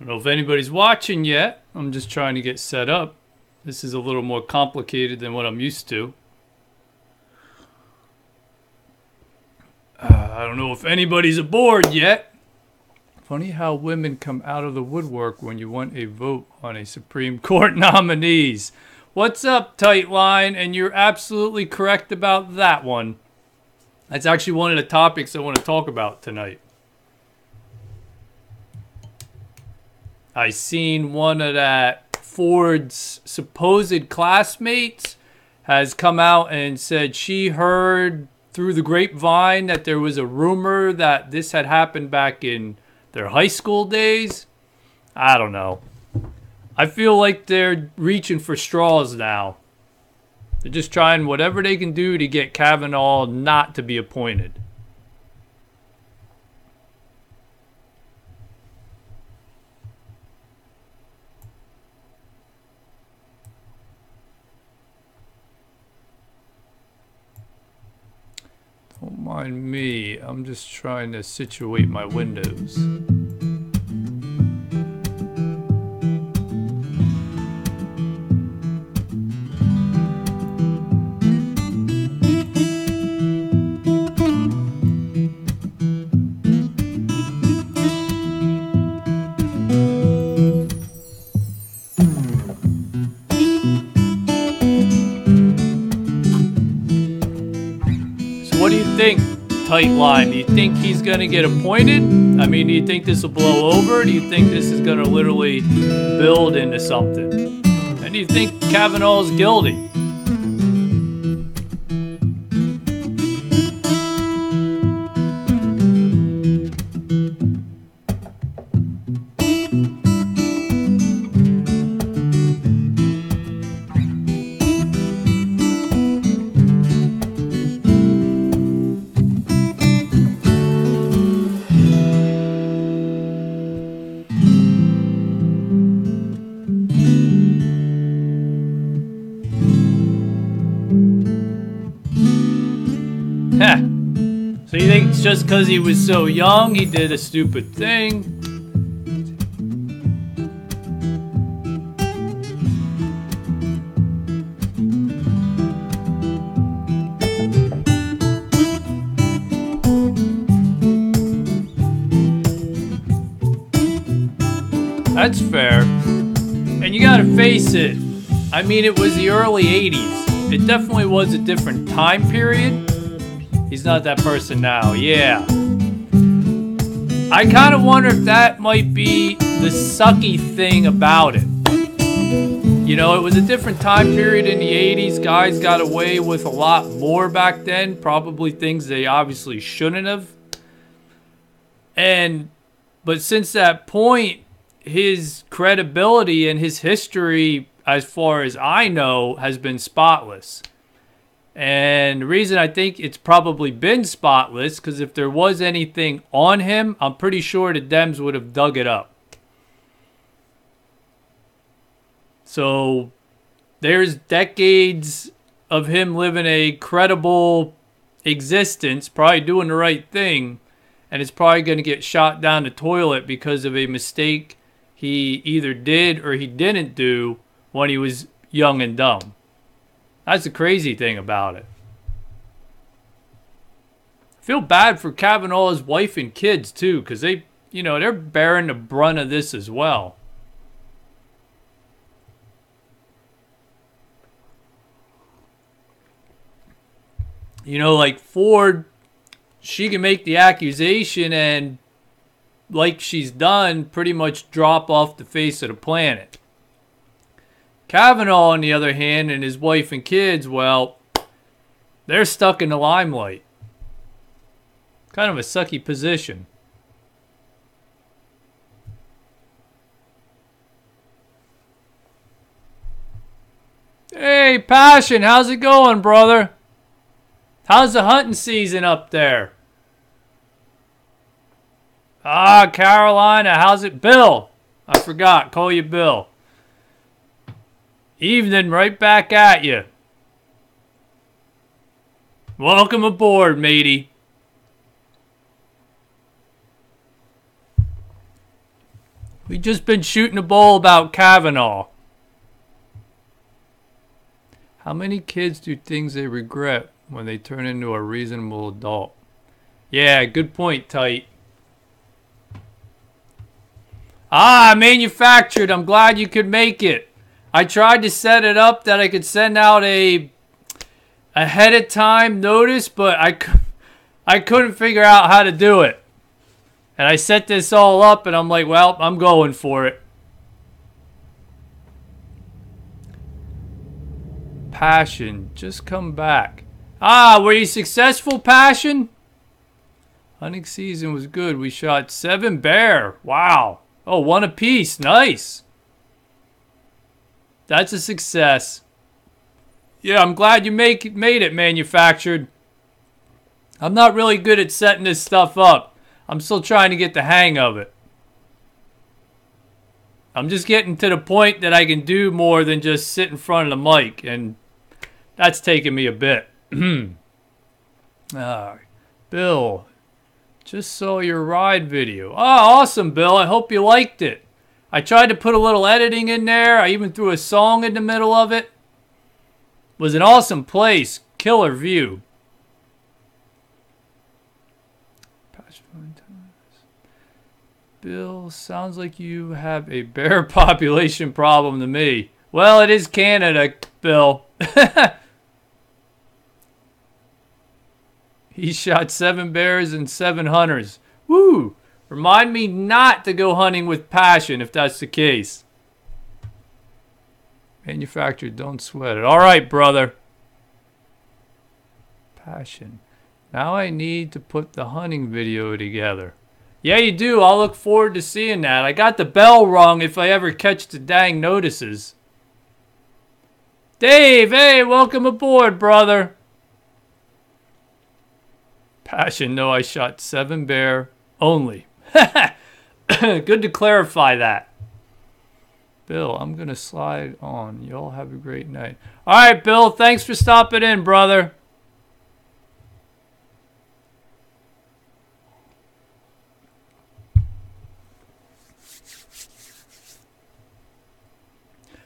don't know if anybody's watching yet. I'm just trying to get set up. This is a little more complicated than what I'm used to. I don't know if anybody's aboard yet. Funny how women come out of the woodwork when you want a vote on a Supreme Court nominees. What's up, Tightline? And you're absolutely correct about that one. That's actually one of the topics I want to talk about tonight. I seen one of that Ford's supposed classmates has come out and said she heard through the grapevine that there was a rumor that this had happened back in their high school days. I don't know. I feel like they're reaching for straws now. They're just trying whatever they can do to get Kavanaugh not to be appointed. Don't mind me. I'm just trying to situate my windows. What do you think, Tightline? Do you think he's going to get appointed? I mean, do you think this will blow over? Do you think this is going to literally build into something? And do you think Kavanaugh's guilty? So you think it's just because he was so young, he did a stupid thing? That's fair. And you gotta face it. I mean, it was the early 80s. It definitely was a different time period. He's not that person now, yeah. I kind of wonder if that might be the sucky thing about it. You know, it was a different time period in the 80s. Guys got away with a lot more back then. Probably things they obviously shouldn't have. But since that point, his credibility and his history, as far as I know, has been spotless. And the reason I think it's probably been spotless, because if there was anything on him, I'm pretty sure the Dems would have dug it up. So there's decades of him living a credible existence, probably doing the right thing, and it's probably going to get shot down the toilet because of a mistake he either did or he didn't do when he was young and dumb. That's the crazy thing about it. I feel bad for Kavanaugh's wife and kids, too, because they're bearing the brunt of this as well. You know, like Ford, she can make the accusation and, like she's done, pretty much drop off the face of the planet. Kavanaugh, on the other hand, and his wife and kids, well, they're stuck in the limelight. Kind of a sucky position. Hey, Passion, how's it going, brother? How's the hunting season up there? Carolina, how's it? Bill, I forgot, call you Bill. Evening, right back at you. Welcome aboard, matey. We just been shooting a bull about Kavanaugh. How many kids do things they regret when they turn into a reasonable adult? Yeah, good point, Tight. Manufactured. I'm glad you could make it. I tried to set it up that I could send out a ahead of time notice, but I couldn't figure out how to do it. And I set this all up, and I'm like, well, I'm going for it. Passion, just come back. Were you successful, Passion? Hunting season was good. We shot 7 bear. Wow. Oh, 1 apiece. Nice. That's a success. Yeah, I'm glad you made it, Manufactured. I'm not really good at setting this stuff up. I'm still trying to get the hang of it. I'm just getting to the point that I can do more than just sit in front of the mic, and that's taking me a bit. Bill, just saw your ride video. Oh, awesome, Bill. I hope you liked it. I tried to put a little editing in there. I even threw a song in the middle of it. It was an awesome place. Killer view. Bill, sounds like you have a bear population problem to me. Well, it is Canada, Bill. He shot 7 bears and 7 hunters. Woo! Remind me not to go hunting with Passion if that's the case. Manufactured, don't sweat it. All right, brother. Passion. Now I need to put the hunting video together. Yeah, you do. I'll look forward to seeing that. I got the bell rung if I ever catch the dang notices. Dave, hey, welcome aboard, brother. Passion, no, I shot 7 bear only. Good to clarify that. Bill, I'm going to slide on. Y'all have a great night. All right, Bill, thanks for stopping in, brother.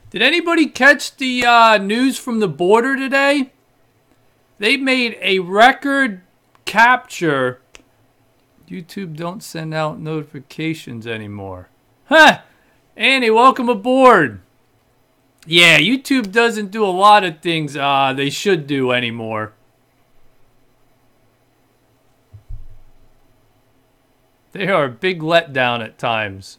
Did anybody catch the news from the border today? They made a record capture. YouTube don't send out notifications anymore. Huh! Annie, welcome aboard. Yeah, YouTube doesn't do a lot of things they should do anymore. They are a big letdown at times.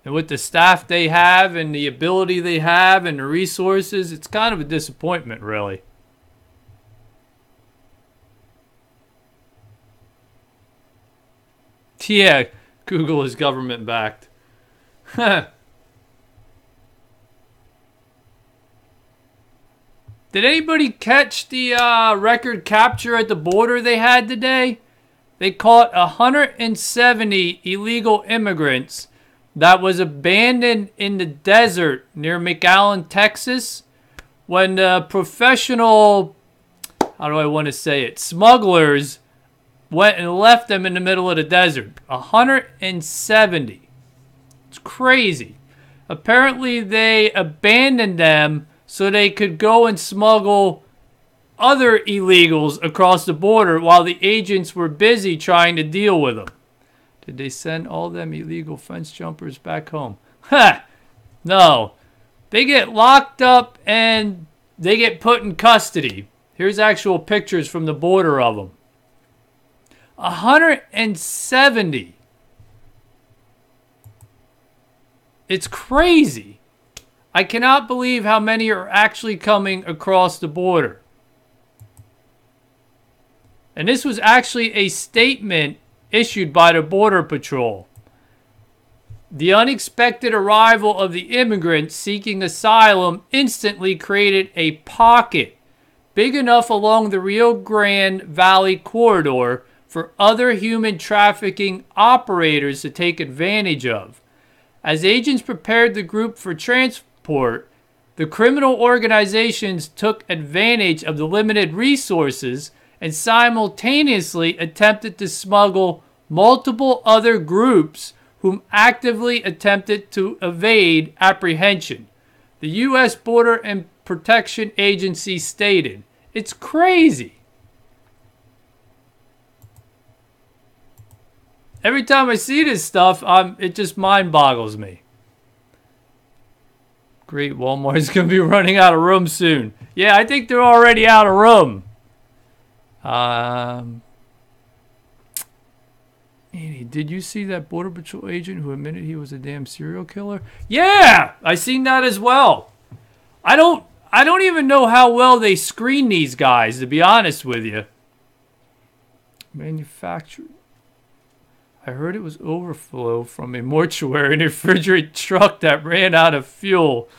And with the staff they have and the ability they have and the resources, it's kind of a disappointment, really. Yeah, Google is government backed. Did anybody catch the record capture at the border they had today? They caught 170 illegal immigrants that was abandoned in the desert near McAllen, Texas, when the professional, how do I want to say it, smugglers went and left them in the middle of the desert. 170. It's crazy. Apparently they abandoned them so they could go and smuggle other illegals across the border while the agents were busy trying to deal with them. Did they send all them illegal fence jumpers back home? Ha! No. They get locked up and they get put in custody. Here's actual pictures from the border of them. 170. It's crazy. I cannot believe how many are actually coming across the border. And this was actually a statement issued by the Border Patrol. The unexpected arrival of the immigrants seeking asylum instantly created a pocket big enough along the Rio Grande Valley corridor for other human trafficking operators to take advantage of. As agents prepared the group for transport, the criminal organizations took advantage of the limited resources and simultaneously attempted to smuggle multiple other groups whom actively attempted to evade apprehension. The U.S. Border and Protection Agency stated. It's crazy. Every time I see this stuff, it just mind boggles me. Great, Walmart's going to be running out of room soon. Yeah, I think they're already out of room. Andy, did you see that Border Patrol agent who admitted he was a damn serial killer? Yeah, I seen that as well. I don't even know how well they screen these guys, to be honest with you. Manufactured. I heard it was overflow from a mortuary and a refrigerated truck that ran out of fuel.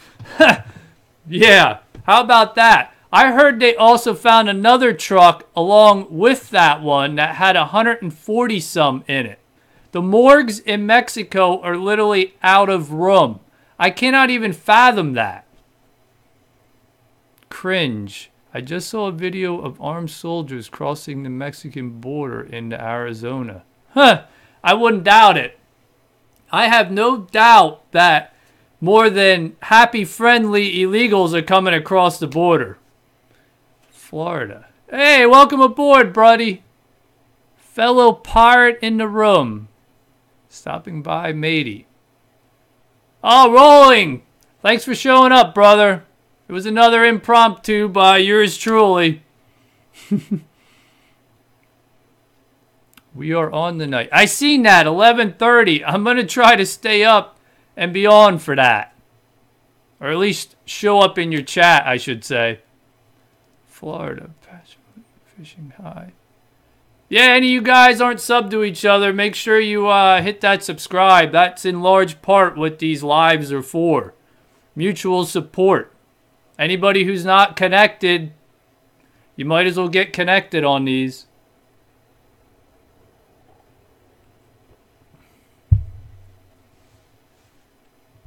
Yeah, how about that? I heard they also found another truck along with that one that had 140 some in it. The morgues in Mexico are literally out of room. I cannot even fathom that. Cringe. I just saw a video of armed soldiers crossing the Mexican border into Arizona. Huh. I wouldn't doubt it. I have no doubt that more than happy, friendly illegals are coming across the border. Florida. Hey, welcome aboard, buddy. Fellow pirate in the room. Stopping by, matey. Oh, Rolling. Thanks for showing up, brother. It was another impromptu by yours truly. We are on the night. I seen that, 11:30. I'm going to try to stay up and be on for that. Or at least show up in your chat, I should say. Florida. Fishing high. Yeah, any of you guys aren't subbed to each other, make sure you hit that subscribe. That's in large part what these lives are for. Mutual support. Anybody who's not connected, you might as well get connected on these.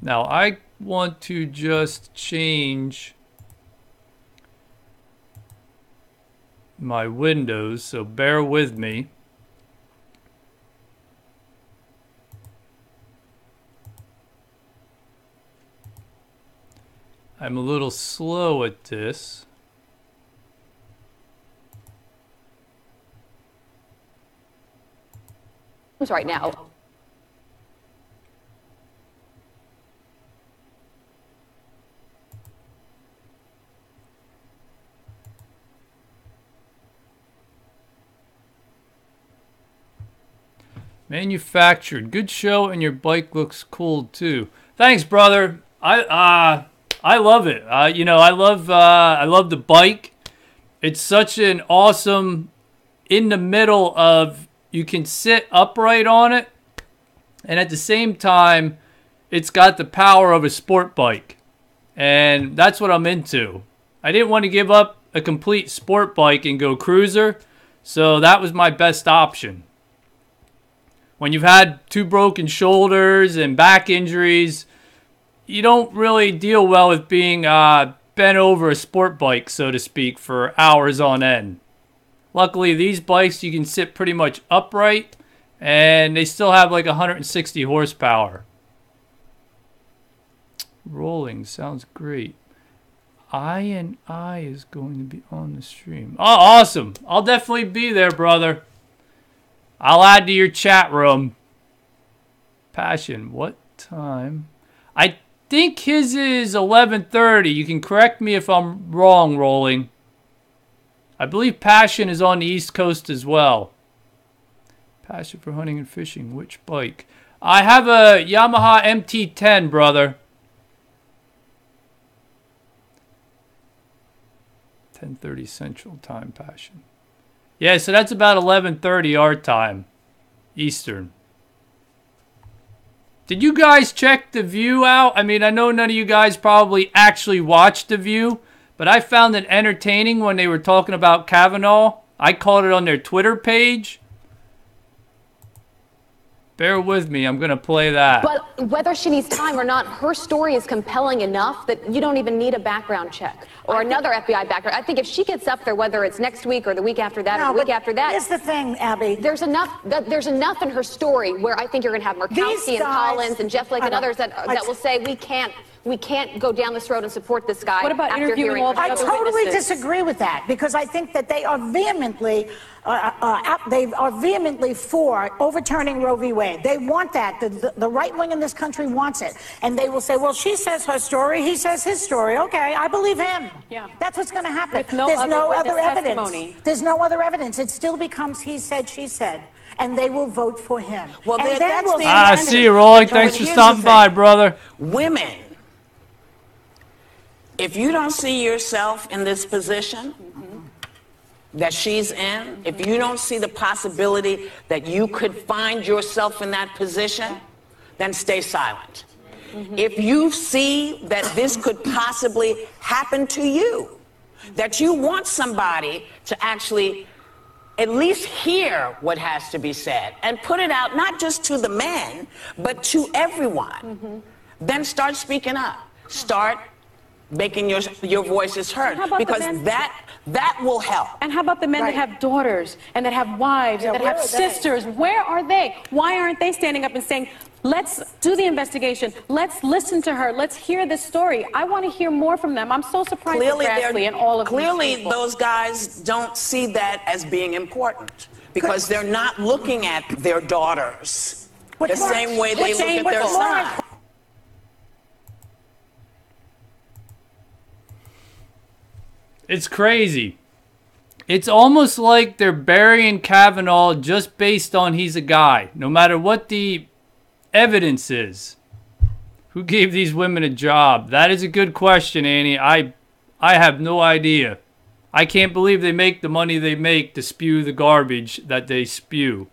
Now, I want to just change my windows, so bear with me. I'm a little slow at this. Right now. Manufactured. Good show, and your bike looks cool too. Thanks, brother. I love it. You know, I love the bike. It's such an awesome in the middle of you can sit upright on it, and at the same time, it's got the power of a sport bike, and that's what I'm into. I didn't want to give up a complete sport bike and go cruiser, so that was my best option. When you've had 2 broken shoulders and back injuries, you don't really deal well with being bent over a sport bike, so to speak, for hours on end. Luckily, these bikes, you can sit pretty much upright, and they still have like 160 horsepower. Rolling sounds great. I is going to be on the stream. Oh, awesome. I'll definitely be there, brother. I'll add to your chat room. Passion, what time? I think his is 11:30. You can correct me if I'm wrong, Rolling. I believe Passion is on the East Coast as well. Passion for hunting and fishing. Which bike? I have a Yamaha MT-10, brother. 10:30 Central Time, Passion. Yeah, so that's about 11:30 our time, Eastern. Did you guys check The View out? I mean, I know none of you guys probably actually watched The View, but I found it entertaining when they were talking about Kavanaugh. I caught it on their Twitter page. Bear with me. I'm going to play that. But whether she needs time or not, her story is compelling enough that you don't even need a background check or another FBI background. I think if she gets up there, whether it's next week or the week after that or the week after that. Here's the thing, Abby. There's enough in her story where I think you're going to have Murkowski and Collins and Jeff Flake and others that will say we can't go down this road and support this guy. What about interviewing all the I other totally witnesses? disagree with that because I think that they are vehemently for overturning Roe v. Wade. They want that. The right wing in this country wants it. And they will say, well, she says her story, he says his story. Okay, I believe him. Yeah. That's what's going to happen. With no There's other no witness other evidence. testimony. There's no other evidence. It still becomes he said, she said. And they will vote for him. Well, and that's the I see you, Roy. Thanks for stopping by, brother. Women, if you don't see yourself in this position that she's in, if you don't see the possibility that you could find yourself in that position, then stay silent. If you see that this could possibly happen to you, that you want somebody to actually at least hear what has to be said and put it out, not just to the men, but to everyone, then start speaking up. Start making your voices heard, because that will help. And how about the men that have daughters and that have wives and that have sisters? Where are they? Why aren't they standing up and saying, let's do the investigation, let's listen to her, let's hear this story? I want to hear more from them. I'm so surprised at Grassley and all of these people. Those guys don't see that as being important because they're not looking at their daughters the same way they look at their sons. It's crazy. It's almost like they're burying Kavanaugh just based on he's a guy, no matter what the evidence is. Who gave these women a job? That is a good question, Annie. I have no idea. I can't believe they make the money they make to spew the garbage that they spew.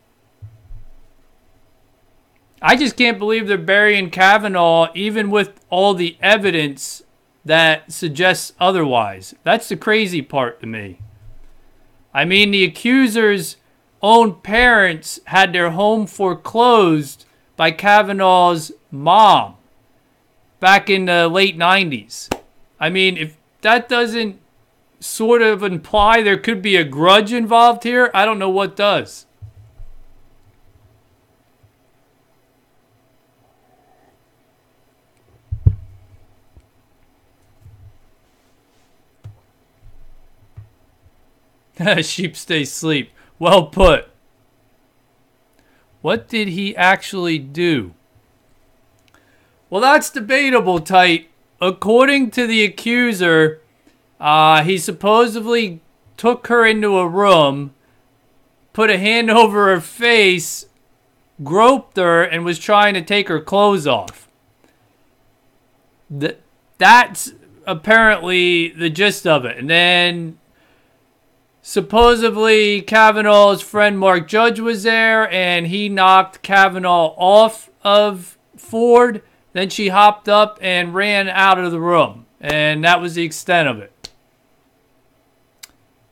I just can't believe they're burying Kavanaugh even with all the evidence that suggests otherwise. That's the crazy part to me. I mean, the accuser's own parents had their home foreclosed by Kavanaugh's mom back in the late 90s. I mean, if that doesn't sort of imply there could be a grudge involved here, I don't know what does. Sheep stay asleep. Well put. What did he actually do? Well, that's debatable, Tight. According to the accuser, he supposedly took her into a room, put a hand over her face, groped her, and was trying to take her clothes off. That's apparently the gist of it. And then supposedly Kavanaugh's friend Mark Judge was there, and he knocked Kavanaugh off of Ford. Then she hopped up and ran out of the room. And that was the extent of it.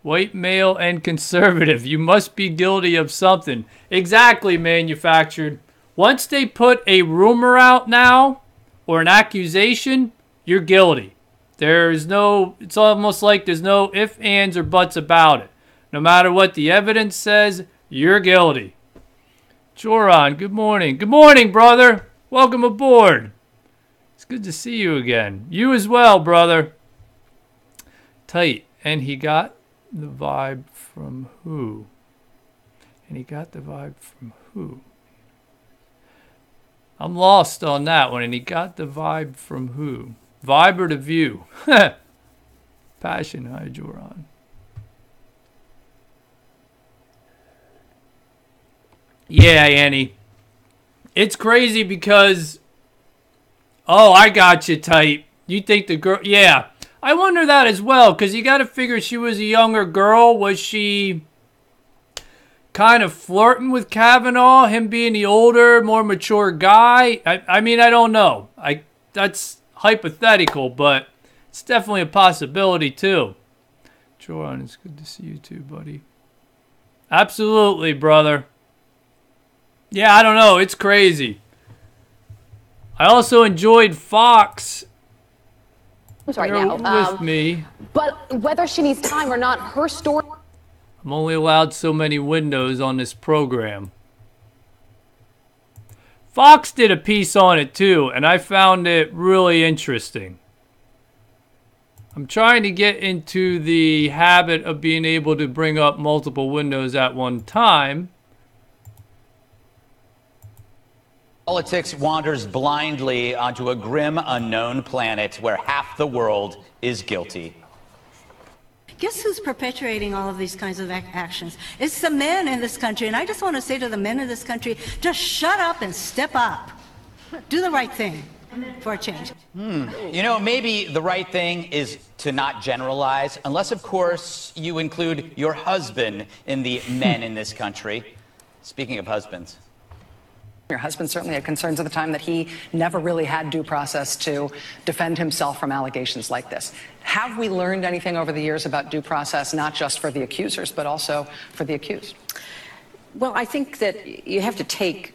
White male and conservative. You must be guilty of something. Exactly, manufactured. Once they put a rumor out now, or an accusation, you're guilty. There's no, it's almost like there's no ifs, ands, or buts about it. No matter what the evidence says, you're guilty. Joran, good morning. Good morning, brother. Welcome aboard. It's good to see you again. You as well, brother. Tight. And he got the vibe from who? And he got the vibe from who? I'm lost on that one. And he got the vibe from who? Vibe or the view? Passion, hi, Joran. Yeah, Annie. It's crazy because... Oh, I got you, Tight. You think the girl... Yeah. I wonder that as well, because you got to figure she was a younger girl. Was she kind of flirting with Kavanaugh, him being the older, more mature guy? I mean, I don't know. That's hypothetical, but it's definitely a possibility, too. Joran, it's good to see you, too, buddy. Absolutely, brother. Yeah, I don't know. It's crazy. I also enjoyed Fox. I'm sorry They're now. with me. But whether she needs time or not, her story. I'm only allowed so many windows on this program. Fox did a piece on it too, and I found it really interesting. I'm trying to get into the habit of being able to bring up multiple windows at one time. Politics wanders blindly onto a grim, unknown planet where half the world is guilty. Guess who's perpetuating all of these kinds of actions? It's the men in this country. And I just want to say to the men in this country, just shut up and step up. Do the right thing for a change. You know, maybe the right thing is to not generalize, unless, of course, you include your husband in the men in this country. Speaking of husbands. Your husband certainly had concerns at the time that he never really had due process to defend himself from allegations like this. Have we learned anything over the years about due process, not just for the accusers, but also for the accused? Well, I think that you have to take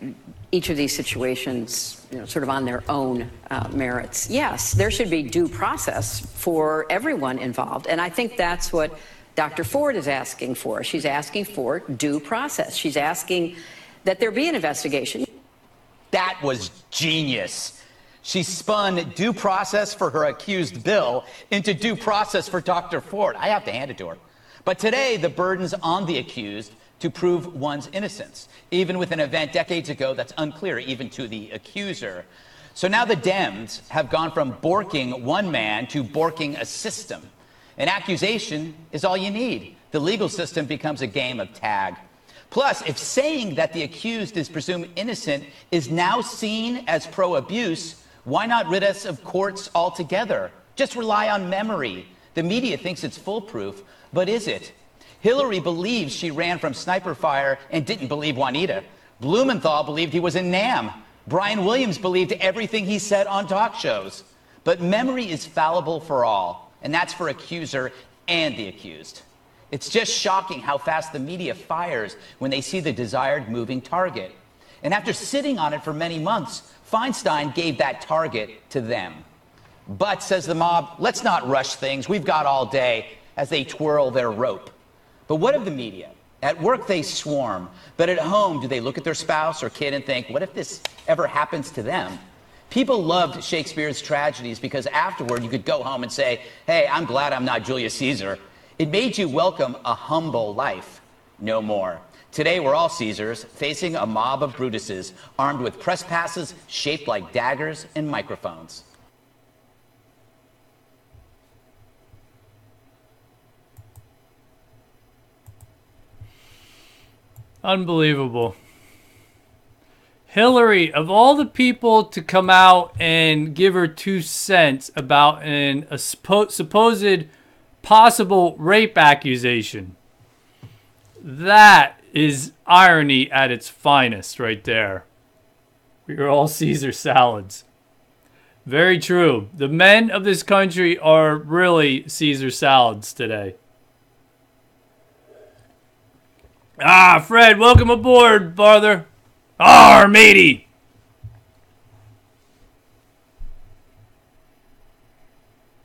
each of these situations, sort of on their own merits. Yes, there should be due process for everyone involved, and I think that's what Dr. Ford is asking for. She's asking for due process. She's asking that there be an investigation. That was genius. She spun due process for her accused Bill into due process for Dr. Ford. I have to hand it to her. But today, the burden's on the accused to prove one's innocence, even with an event decades ago that's unclear even to the accuser. So now the Dems have gone from borking one man to borking a system. An accusation is all you need. The legal system becomes a game of tag. Plus, if saying that the accused is presumed innocent is now seen as pro-abuse, why not rid us of courts altogether? Just rely on memory. The media thinks it's foolproof, but is it? Hillary believes she ran from sniper fire and didn't believe Juanita. Blumenthal believed he was in Nam. Brian Williams believed everything he said on talk shows. But memory is fallible for all, and that's for accuser and the accused. It's just shocking how fast the media fires when they see the desired moving target. And after sitting on it for many months, Feinstein gave that target to them. But, says the mob, let's not rush things. We've got all day, as they twirl their rope. But what of the media? At work, they swarm. But at home, do they look at their spouse or kid and think, what if this ever happens to them? People loved Shakespeare's tragedies because afterward you could go home and say, hey, I'm glad I'm not Julius Caesar. It made you welcome a humble life. No more. Today, we're all Caesars, facing a mob of Brutuses, armed with press passes shaped like daggers and microphones. Unbelievable. Hillary, of all the people to come out and give her 2 cents about a supposed possible rape accusation, that is irony at its finest right there. We are all Caesar salads. Very true. The men of this country are really Caesar salads today. Ah, Fred, welcome aboard, brother. Arr, matey.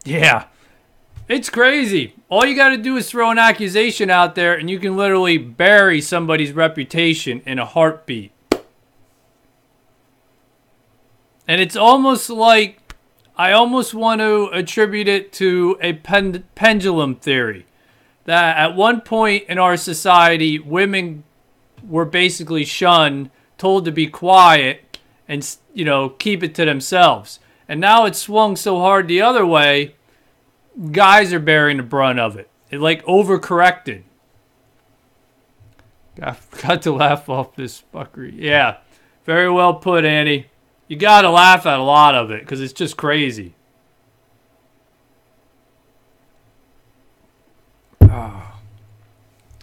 Yeah. It's crazy. All you got to do is throw an accusation out there and you can literally bury somebody's reputation in a heartbeat. And it's almost like, I almost want to attribute it to a pendulum theory. That at one point in our society, women were basically shunned, told to be quiet, and, keep it to themselves. And now it's swung so hard the other way, guys are bearing the brunt of it. It overcorrected. Got to laugh off this fuckery. Yeah, very well put, Annie. You got to laugh at a lot of it because it's just crazy.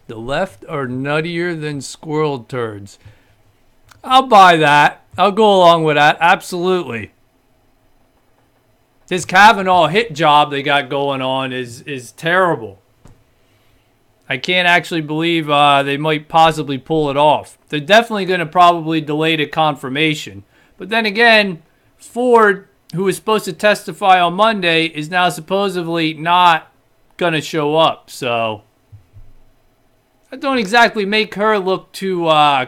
The left are nuttier than squirrel turds. I'll buy that. I'll go along with that. Absolutely. This Kavanaugh hit job they got going on is terrible. I can't actually believe they might possibly pull it off. They're definitely going to probably delay the confirmation. But then again, Ford, who was supposed to testify on Monday, is now supposedly not going to show up. So that don't exactly make her look too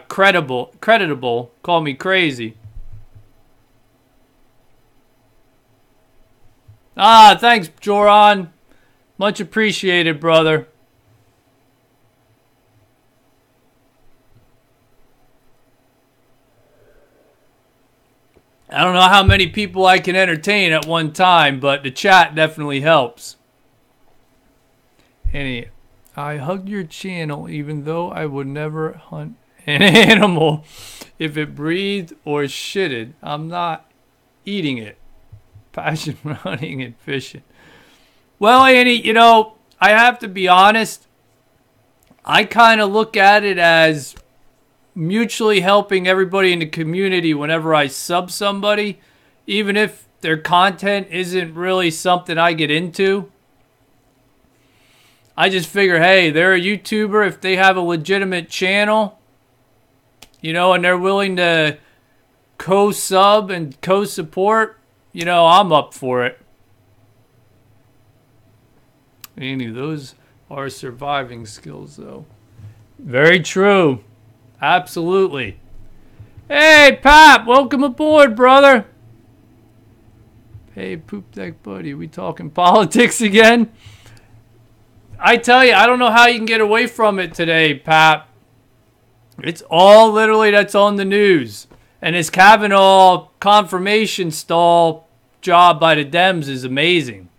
creditable. Call me crazy. Thanks, Joran. Much appreciated, brother. I don't know how many people I can entertain at one time, but the chat definitely helps. I hugged your channel even though I would never hunt an animal if it breathed or shitted. I'm not eating it. Passion for hunting and fishing. Well, Annie, you know, I have to be honest. I kind of look at it as mutually helping everybody in the community whenever I sub somebody, even if their content isn't really something I get into. I just figure, hey, they're a YouTuber. If they have a legitimate channel, you know, and they're willing to co-sub and co-support, you know, I'm up for it. Any of those are surviving skills, though. Very true. Absolutely. Hey, Pap, welcome aboard, brother. Hey, Poop Deck Buddy, we talking politics again? I tell you, I don't know how you can get away from it today, Pap. It's all literally that's on the news. And this Kavanaugh confirmation stall job by the Dems is amazing.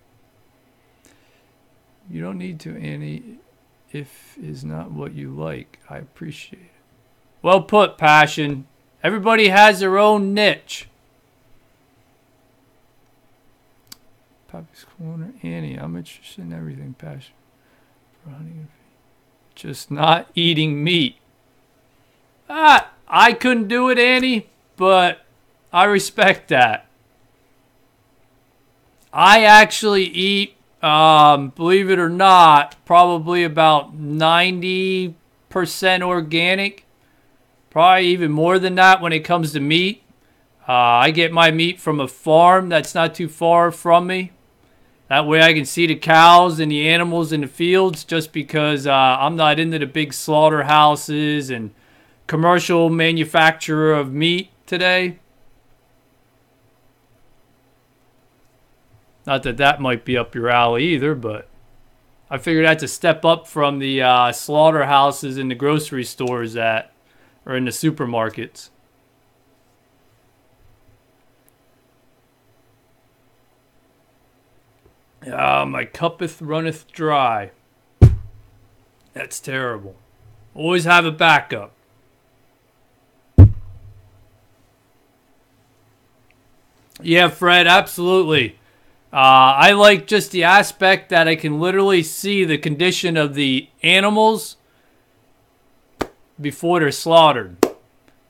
You don't need to, Annie, if is not what you like. I appreciate it. Well put, Passion. Everybody has their own niche. Pappy's Corner, Annie, I'm interested in everything, Passion. For hunting and just not eating meat. I couldn't do it, Annie, but I respect that. I actually eat, believe it or not, probably about 90% organic. Probably even more than that when it comes to meat. I get my meat from a farm that's not too far from me. That way I can see the cows and the animals in the fields, just because I'm not into the big slaughterhouses and commercial manufacturer of meat today. Not that that might be up your alley either, but I figured that's a step up from the slaughterhouses in the grocery stores or in the supermarkets. My cuppeth runneth dry. That's terrible. Always have a backup. Yeah, Fred, absolutely. I like just the aspect that I can literally see the condition of the animals before they're slaughtered.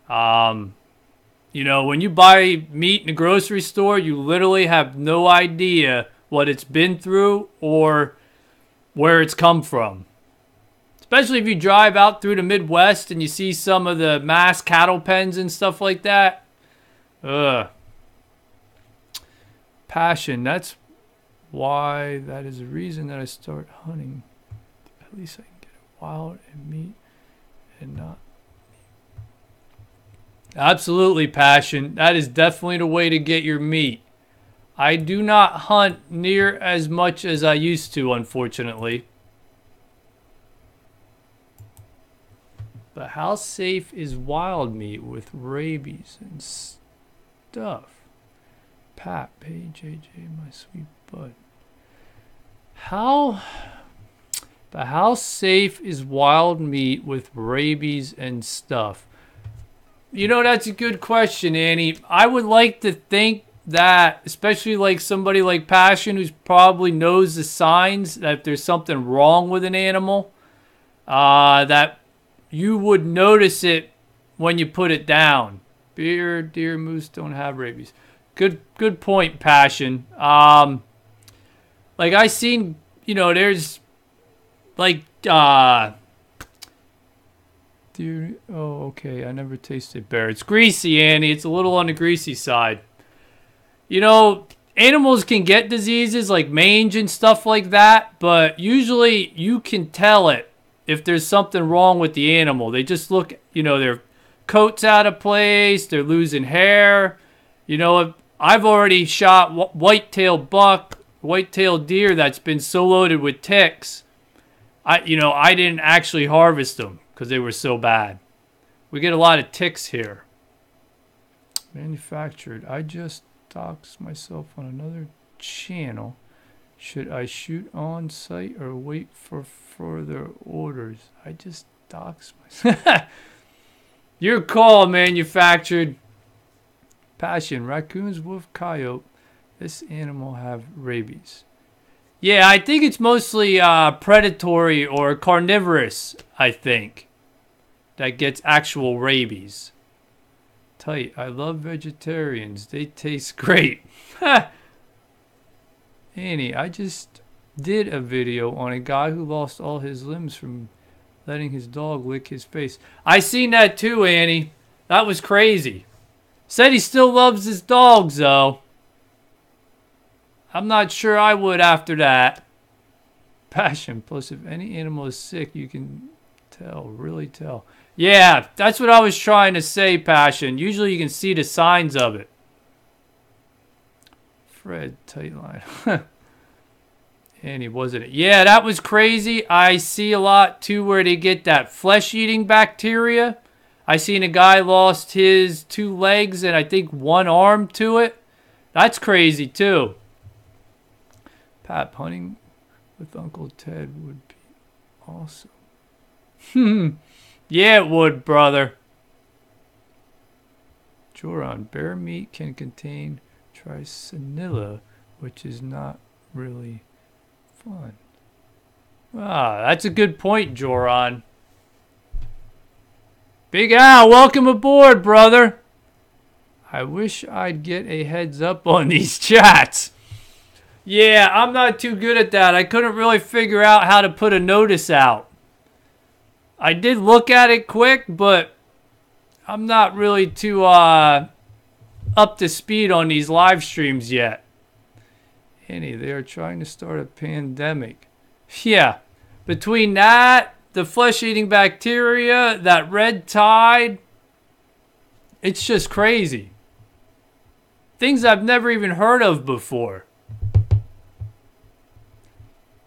You know, when you buy meat in a grocery store, you literally have no idea what it's been through or where it's come from. Especially if you drive out through the Midwest and you see some of the mass cattle pens and stuff like that. Passion, that's why that is the reason that I start hunting. At least I can get it wild and meat and not. Absolutely, Passion. That is definitely the way to get your meat. I do not hunt near as much as I used to, unfortunately. But how safe is wild meat with rabies and stuff? Pat, hey JJ, my sweet bud. How safe is wild meat with rabies and stuff? You know, that's a good question, Annie. I would like to think that, especially like somebody like Passion, who's probably knows the signs that if there's something wrong with an animal, that you would notice it when you put it down. Beer, deer, moose don't have rabies. Good point, Passion. Like I seen, you know, there's like Dude, oh, okay. I never tasted bear. It's greasy, Annie. It's a little on the greasy side. You know, animals can get diseases like mange and stuff like that, but usually you can tell it if there's something wrong with the animal. They just look, you know, their coat's out of place. They're losing hair. You know, I've already shot white-tailed buck, white-tailed deer that's been so loaded with ticks. I didn't actually harvest them because they were so bad. We get a lot of ticks here. Manufactured. I just doxed myself on another channel. Should I shoot on site or wait for further orders? I just doxed myself. Your call, Manufactured. Passion. Raccoons, wolf, coyote. This animal have rabies. Yeah, I think it's mostly predatory or carnivorous, I think, that gets actual rabies. Tight. I love vegetarians. They taste great. Annie, I just did a video on a guy who lost all his limbs from letting his dog lick his face. I seen that too, Annie. That was crazy. Said he still loves his dogs, though. I'm not sure I would after that. Passion. Plus, if any animal is sick, you can tell. Really tell. Yeah, that's what I was trying to say, Passion. Usually you can see the signs of it. Fred, tight line. Annie, wasn't it? Yeah, that was crazy. I see a lot, too, where they get that flesh-eating bacteria. I seen a guy lost his 2 legs and I think 1 arm to it. That's crazy, too. Pat, hunting with Uncle Ted would be awesome. Yeah, it would, brother. Joran, bear meat can contain trisinella, which is not really fun. Ah, that's a good point, Joran. Big Al, welcome aboard, brother. I wish I'd get a heads up on these chats. Yeah, I'm not too good at that. I couldn't really figure out how to put a notice out. I did look at it quick, but I'm not really too up to speed on these live streams yet. Annie, they are trying to start a pandemic. Yeah, between that, the flesh-eating bacteria, that red tide, it's just crazy. Things I've never even heard of before.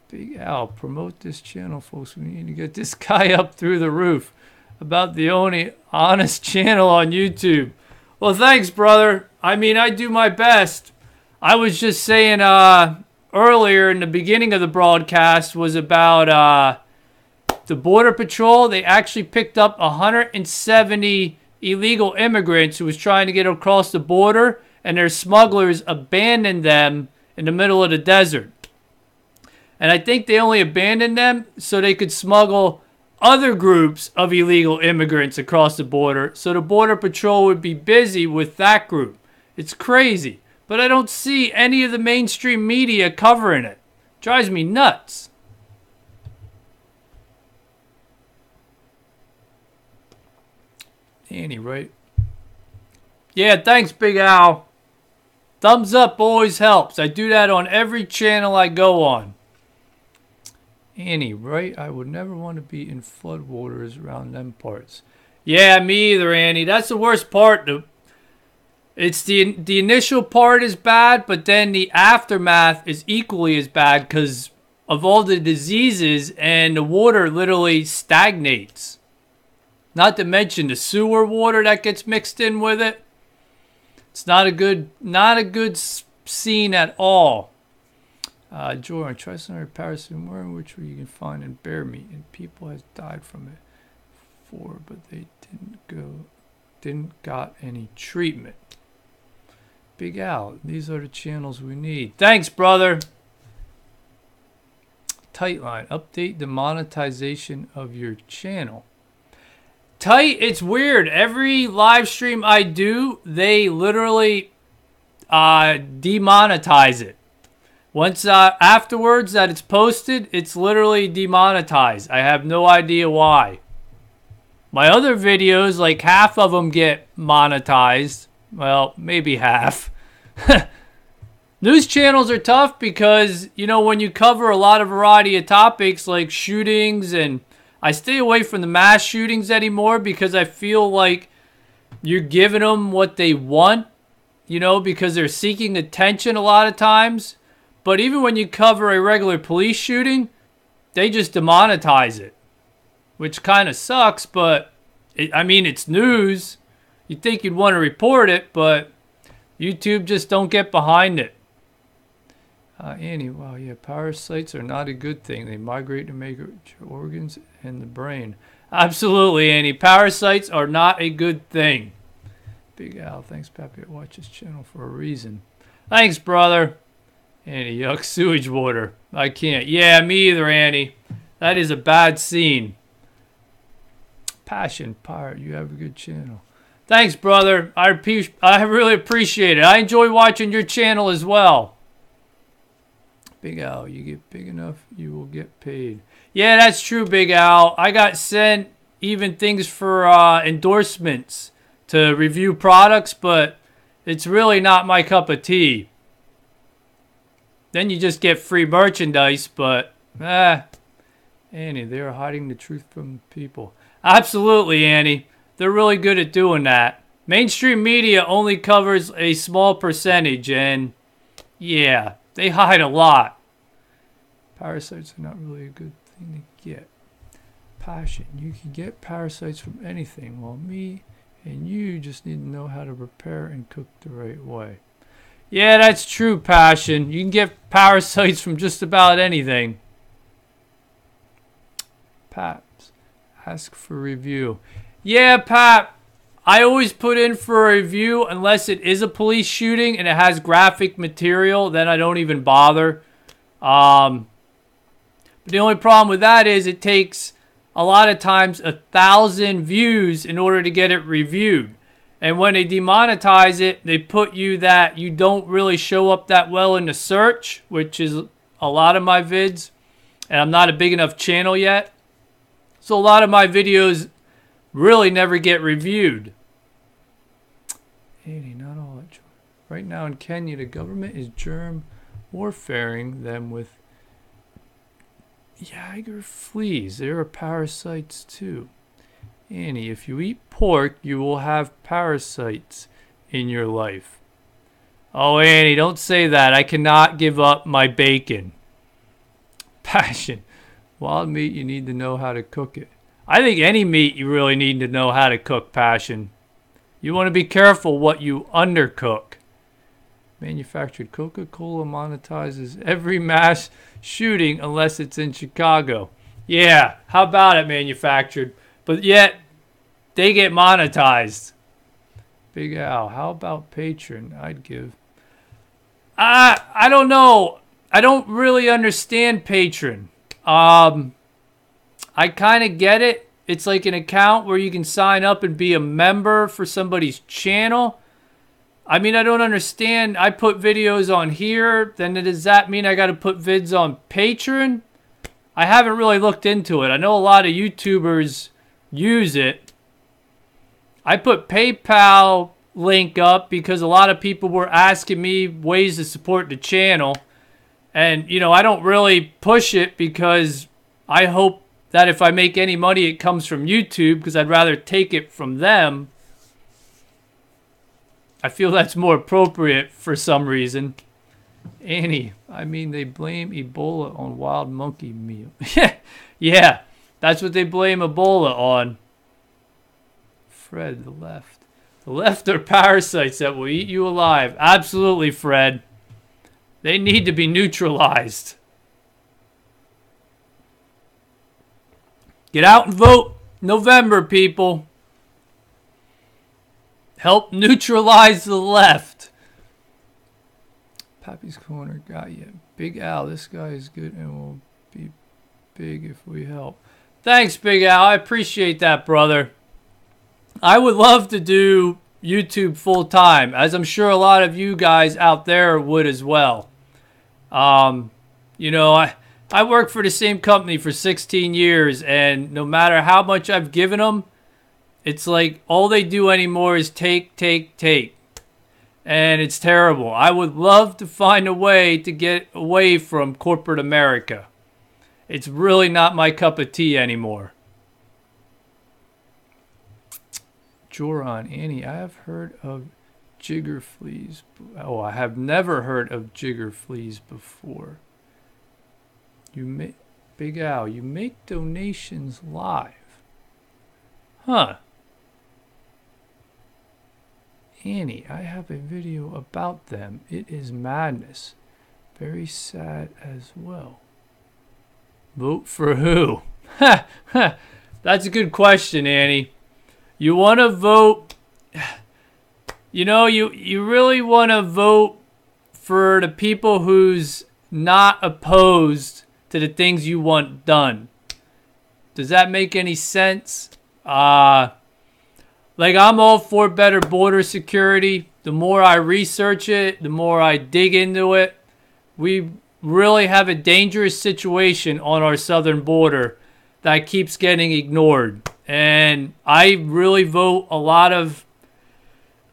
Big Al, promote this channel, folks. We need to get this guy up through the roof. About the only honest channel on YouTube. Well, thanks, brother. I mean, I do my best. I was just saying earlier in the beginning of the broadcast was about the Border Patrol. They actually picked up 170 illegal immigrants who was trying to get across the border, and their smugglers abandoned them in the middle of the desert. And I think they only abandoned them so they could smuggle other groups of illegal immigrants across the border, so the Border Patrol would be busy with that group. It's crazy. But I don't see any of the mainstream media covering it. Drives me nuts. Annie, right? Yeah, thanks, Big Al. Thumbs up always helps. I do that on every channel I go on. Annie, right? I would never want to be in floodwaters around them parts. Yeah, me either, Annie. That's the worst part. It's the initial part is bad, but then the aftermath is equally as bad because of all the diseases, and the water literally stagnates. Not to mention the sewer water that gets mixed in with it. It's not a good scene at all. Jordan, try some parasite worm, which you can find in bear meat, and people has died from it before, but they didn't got any treatment. Big Al, these are the channels we need. Thanks, brother. Tightline, update the monetization of your channel. Tight, it's weird. Every live stream I do, they literally demonetize it. Once afterwards that it's posted, it's literally demonetized. I have no idea why. My other videos, like half of them get monetized. Well, maybe half. News channels are tough because, you know, when you cover a lot of variety of topics like shootings, and I stay away from the mass shootings anymore because I feel like you're giving them what they want, you know, because they're seeking attention a lot of times. But even when you cover a regular police shooting, they just demonetize it, which kind of sucks, but I mean, it's news. You'd think you'd want to report it, but YouTube just don't get behind it. Annie, wow, yeah, parasites are not a good thing. They migrate to make organs and the brain. Absolutely, Annie. Parasites are not a good thing. Big Al, thanks, Pappy. I watch this channel for a reason. Thanks, brother. Annie, yuck, sewage water. I can't. Yeah, me either, Annie. That is a bad scene. Passion Pirate, you have a good channel. Thanks, brother. I really appreciate it. I enjoy watching your channel as well. Big Al, you get big enough, you will get paid. Yeah, that's true, Big Al. I got sent even things for endorsements to review products, but it's really not my cup of tea. Then you just get free merchandise, but, Annie, they are hiding the truth from people. Absolutely, Annie. They're really good at doing that. Mainstream media only covers a small percentage, and, yeah, they hide a lot. Parasites are not really a good thing to get. Passion. You can get parasites from anything, while me and you just need to know how to prepare and cook the right way. Yeah, that's true, Passion. You can get parasites from just about anything. Paps, ask for review. Yeah, Pap, I always put in for a review unless it is a police shooting and it has graphic material. Then I don't even bother. But the only problem with that is it takes a lot of times 1,000 views in order to get it reviewed. And when they demonetize it, they put you that you don't really show up that well in the search, which is a lot of my vids. And I'm not a big enough channel yet. So a lot of my videos really never get reviewed. 80, not all that. Right now in Kenya, the government is germ warfaring them with Jaeger fleas. There are parasites too. Annie, if you eat pork, you will have parasites in your life. Oh, Annie, don't say that. I cannot give up my bacon. Passion. Wild meat, you need to know how to cook it. I think any meat you really need to know how to cook, Passion. You want to be careful what you undercook. Manufactured Coca-Cola monetizes every mass shooting unless it's in Chicago. Yeah, how about it, manufactured? But yet, they get monetized. Big Al, how about Patreon? I'd give. I don't know. I don't really understand Patreon. I kind of get it. It's like an account where you can sign up and be a member for somebody's channel. I mean, I don't understand. I put videos on here. Then does that mean I got to put vids on Patreon? I haven't really looked into it. I know a lot of YouTubers use it. I put PayPal link up because a lot of people were asking me ways to support the channel. And, you know, I don't really push it because I hope that if I make any money, it comes from YouTube because I'd rather take it from them. I feel that's more appropriate for some reason. Annie, I mean, they blame Ebola on wild monkey meal. Yeah, that's what they blame Ebola on. Fred, the left. The left are parasites that will eat you alive. Absolutely, Fred. They need to be neutralized. Get out and vote November, people. Help neutralize the left. Pappy's Corner got you. Big Al, this guy is good and will be big if we help. Thanks, Big Al. I appreciate that, brother. I would love to do YouTube full time, as I'm sure a lot of you guys out there would as well. You know, I worked for the same company for 16 years, and no matter how much I've given them, it's like all they do anymore is take. And it's terrible. I would love to find a way to get away from corporate America. It's really not my cup of tea anymore. Joran, Annie, I have heard of jigger fleas. Oh, I have never heard of jigger fleas before. Big Al, you make donations live. Huh. Annie, I have a video about them. It is madness. Very sad as well. Vote for who? That's a good question, Annie. You want to vote... You know, you really want to vote for the people who's not opposed to the things you want done. Does that make any sense? Like, I'm all for better border security. The more I research it, the more I dig into it. We really have a dangerous situation on our southern border that keeps getting ignored. And I really vote a lot of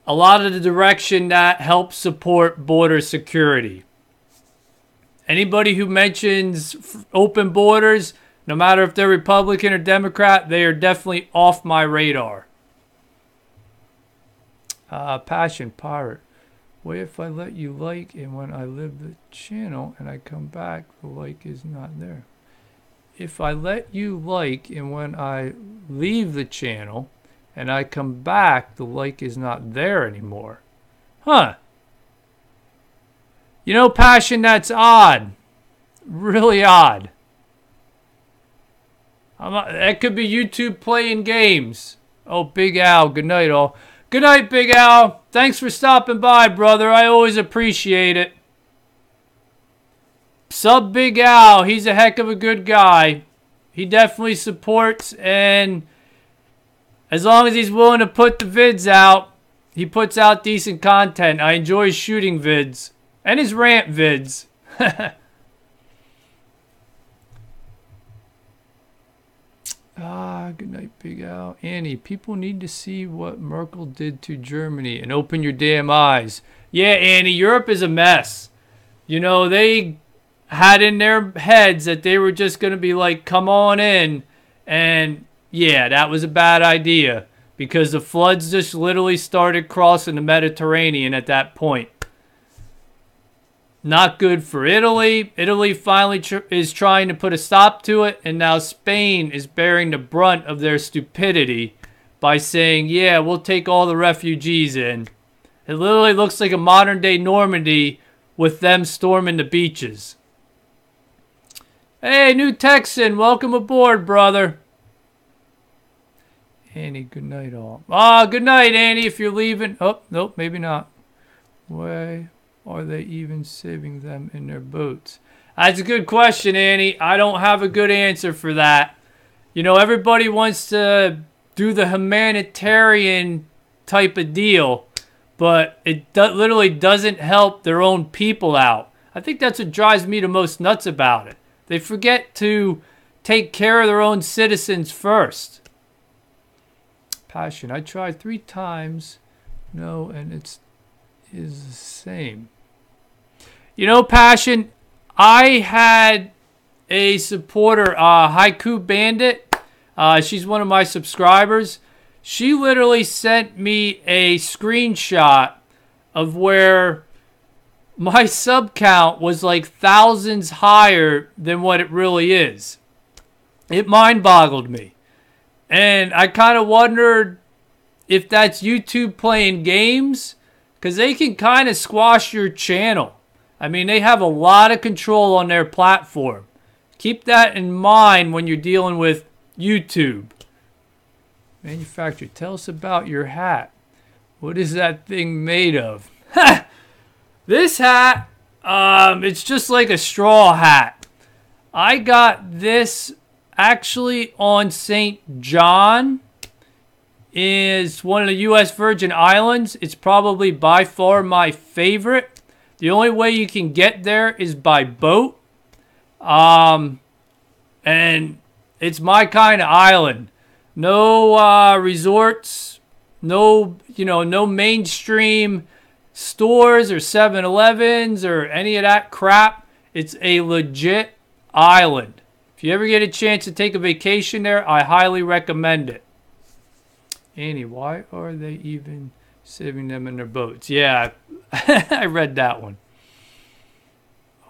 the direction that helps support border security. Anybody who mentions open borders, no matter if they're Republican or Democrat, they are definitely off my radar. Passion Pirate. What if I let you like and when I leave the channel and I come back, the like is not there? If I let you like and when I leave the channel and I come back, the like is not there anymore. Huh. You know, Passion, that's odd. Really odd. That could be YouTube playing games. Oh, Big Al, good night all. Good night, Big Al. Thanks for stopping by, brother. I always appreciate it. Sub Big Al. He's a heck of a good guy. He definitely supports, and as long as he's willing to put the vids out, he puts out decent content. I enjoy his shooting vids and his rant vids. Good night, Big Al. Annie, people need to see what Merkel did to Germany and open your damn eyes. Yeah, Annie, Europe is a mess. You know, they had in their heads that they were just going to be like, come on in. And yeah, that was a bad idea because the floods just literally started crossing the Mediterranean at that point. Not good for Italy. Italy finally is trying to put a stop to it, and now Spain is bearing the brunt of their stupidity by saying, yeah, we'll take all the refugees in. It literally looks like a modern-day Normandy with them storming the beaches. Hey, New Texan, welcome aboard, brother. Annie, good night all. Good night, Annie, if you're leaving. Oh, nope, maybe not. Why are they even saving them in their boats? That's a good question, Annie. I don't have a good answer for that. You know, everybody wants to do the humanitarian type of deal, but it literally doesn't help their own people out. I think that's what drives me the most nuts about it. They forget to take care of their own citizens first. Passion. I tried 3 times. No, and it's is the same. You know, Passion, I had a supporter, Haiku Bandit. She's one of my subscribers. She literally sent me a screenshot of where my sub count was like thousands higher than what it really is. It mind-boggled me. And I kind of wondered if that's YouTube playing games, because they can kind of squash your channel. I mean, they have a lot of control on their platform. Keep that in mind when you're dealing with YouTube. Manufacturer, tell us about your hat. What is that thing made of? This hat, it's just like a straw hat. I got this actually on St. John. It's one of the U.S. Virgin Islands. It's probably by far my favorite. The only way you can get there is by boat. And it's my kind of island. No resorts, no mainstream stores or 7-Elevens or any of that crap. It's a legit island. If you ever get a chance to take a vacation there, I highly recommend it. Annie, why are they even saving them in their boats? Yeah, I read that one.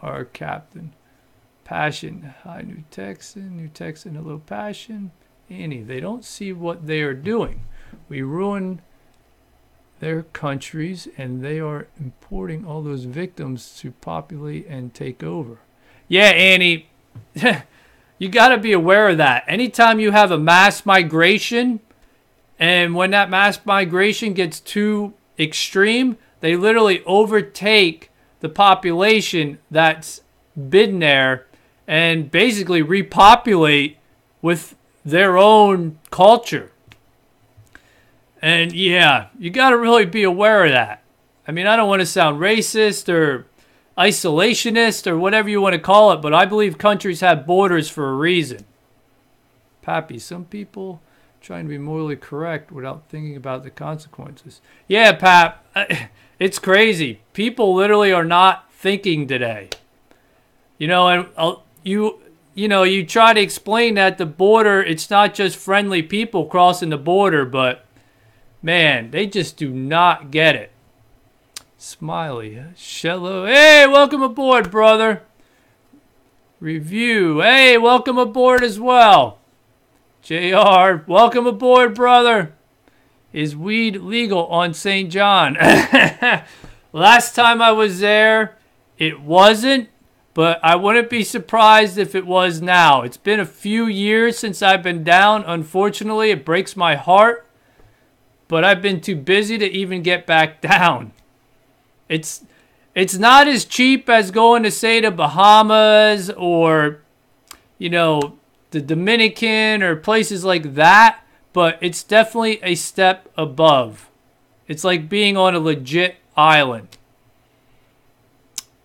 Our captain. Passion. Hi, New Texan, hello, Passion. Annie, they don't see what they are doing. We ruin their countries, and they are importing all those victims to populate and take over. Yeah, Annie, you got to be aware of that. Anytime you have a mass migration, and when that mass migration gets too extreme, they literally overtake the population that's been there and basically repopulate with their own culture. And yeah, you got to really be aware of that. I mean, I don't want to sound racist or isolationist or whatever you want to call it, but I believe countries have borders for a reason. Pappy, some people trying to be morally correct without thinking about the consequences. Yeah, Pap, it's crazy. People literally are not thinking today. You know, and you try to explain that the border, it's not just friendly people crossing the border, but man, they just do not get it. Smiley, Shello, hey, welcome aboard, brother. Review, hey, welcome aboard as well. JR, welcome aboard, brother. Is weed legal on St. John? Last time I was there, it wasn't, but I wouldn't be surprised if it was now. It's been a few years since I've been down. Unfortunately, it breaks my heart, but I've been too busy to even get back down. It's not as cheap as going to, say, the Bahamas or, the Dominican or places like that, but it's definitely a step above. It's like being on a legit island.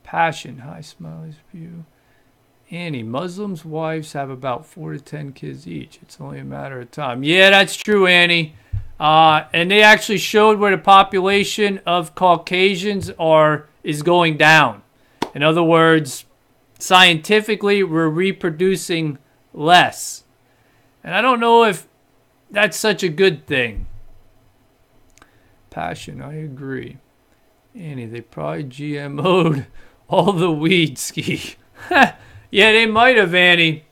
Passion, hi, Smiley's view. Annie, Muslims' wives have about 4 to 10 kids each. It's only a matter of time. Yeah, that's true, Annie. And they actually showed where the population of Caucasians is going down. In other words, scientifically, we're reproducing less. And I don't know if that's such a good thing. Passion, I agree. Annie, they probably GMO'd all the weed, Ski. Yeah, they might have, Annie.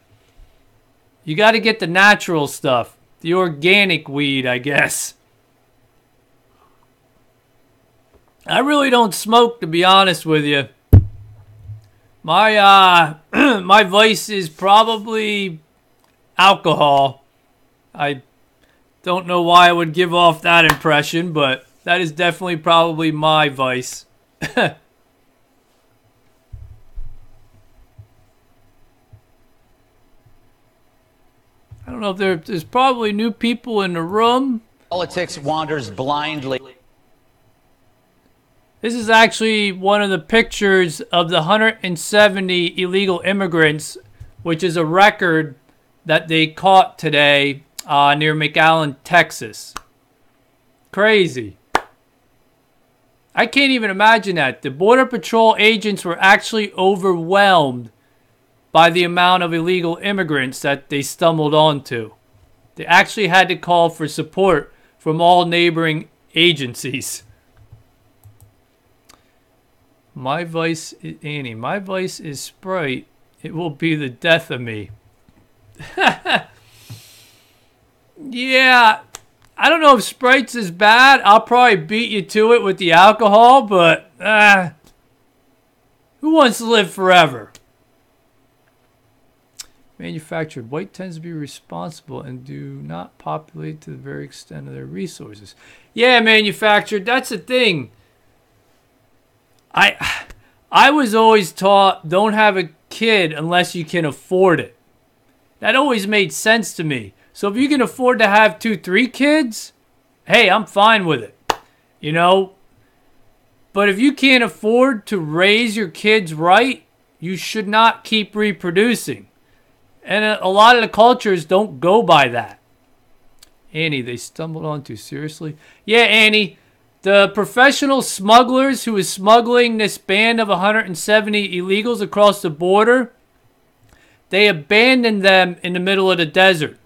You got to get the natural stuff. The organic weed, I guess. I really don't smoke, to be honest with you. My my vice is probably alcohol. I don't know why I would give off that impression, but that is definitely probably my vice. I don't know if there's probably new people in the room. Politics wanders blindly. This is actually one of the pictures of the 170 illegal immigrants, which is a record that they caught today near McAllen, Texas. Crazy. I can't even imagine that. The Border Patrol agents were actually overwhelmed by the amount of illegal immigrants that they stumbled onto. They actually had to call for support from all neighboring agencies. My vice is Annie. My vice is Sprite. It will be the death of me. Yeah, I don't know if Sprite's is bad. I'll probably beat you to it with the alcohol, but who wants to live forever? Manufactured. White tends to be responsible and do not populate to the very extent of their resources. Yeah, manufactured. That's the thing. I was always taught don't have a kid unless you can afford it. That always made sense to me. So if you can afford to have 2, 3 kids, hey, I'm fine with it. But if you can't afford to raise your kids right, you should not keep reproducing. And a lot of the cultures don't go by that. Annie, they stumbled onto, seriously? Yeah, Annie, the professional smugglers who was smuggling this band of 170 illegals across the border, they abandoned them in the middle of the desert.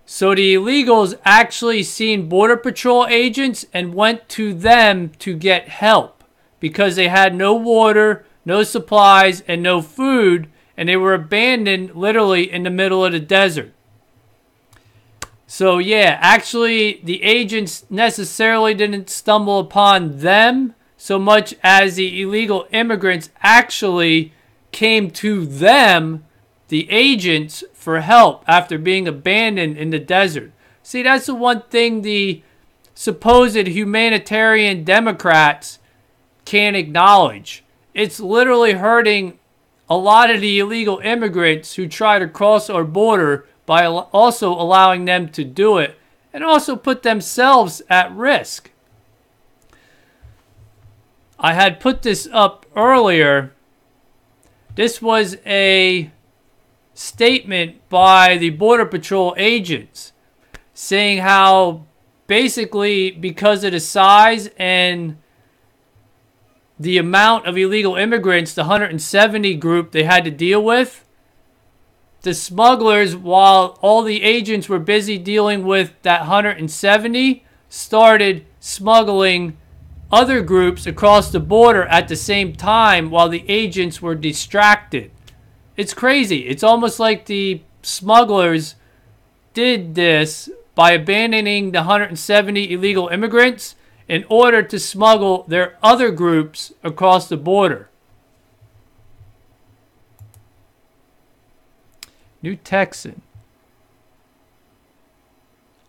So the illegals actually seen Border Patrol agents and went to them to get help because they had no water, no supplies, and no food, and they were abandoned literally in the middle of the desert. So yeah, actually the agents necessarily didn't stumble upon them so much as the illegal immigrants actually came to them, the agents, for help after being abandoned in the desert. See, that's the one thing the supposed humanitarian Democrats can't acknowledge. It's literally hurting a lot of the illegal immigrants who try to cross our border by also allowing them to do it and also put themselves at risk. I had put this up earlier. This was a statement by the Border Patrol agents saying how basically because of the size and the amount of illegal immigrants, the 170 group they had to deal with, the smugglers, while all the agents were busy dealing with that 170, started smuggling other groups across the border at the same time while the agents were distracted. It's crazy. It's almost like the smugglers did this by abandoning the 170 illegal immigrants in order to smuggle their other groups across the border. New Texan.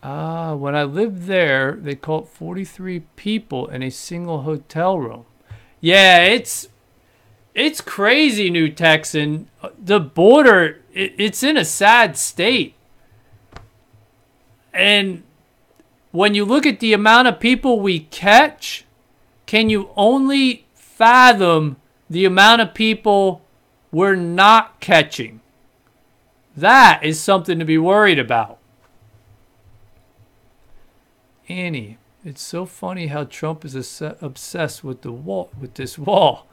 When I lived there, they caught 43 people in a single hotel room. Yeah, it's crazy, New Texan. The border, it's in a sad state. And when you look at the amount of people we catch, can you only fathom the amount of people we're not catching? That is something to be worried about. Annie, it's so funny how Trump is obsessed with the wall, with this wall.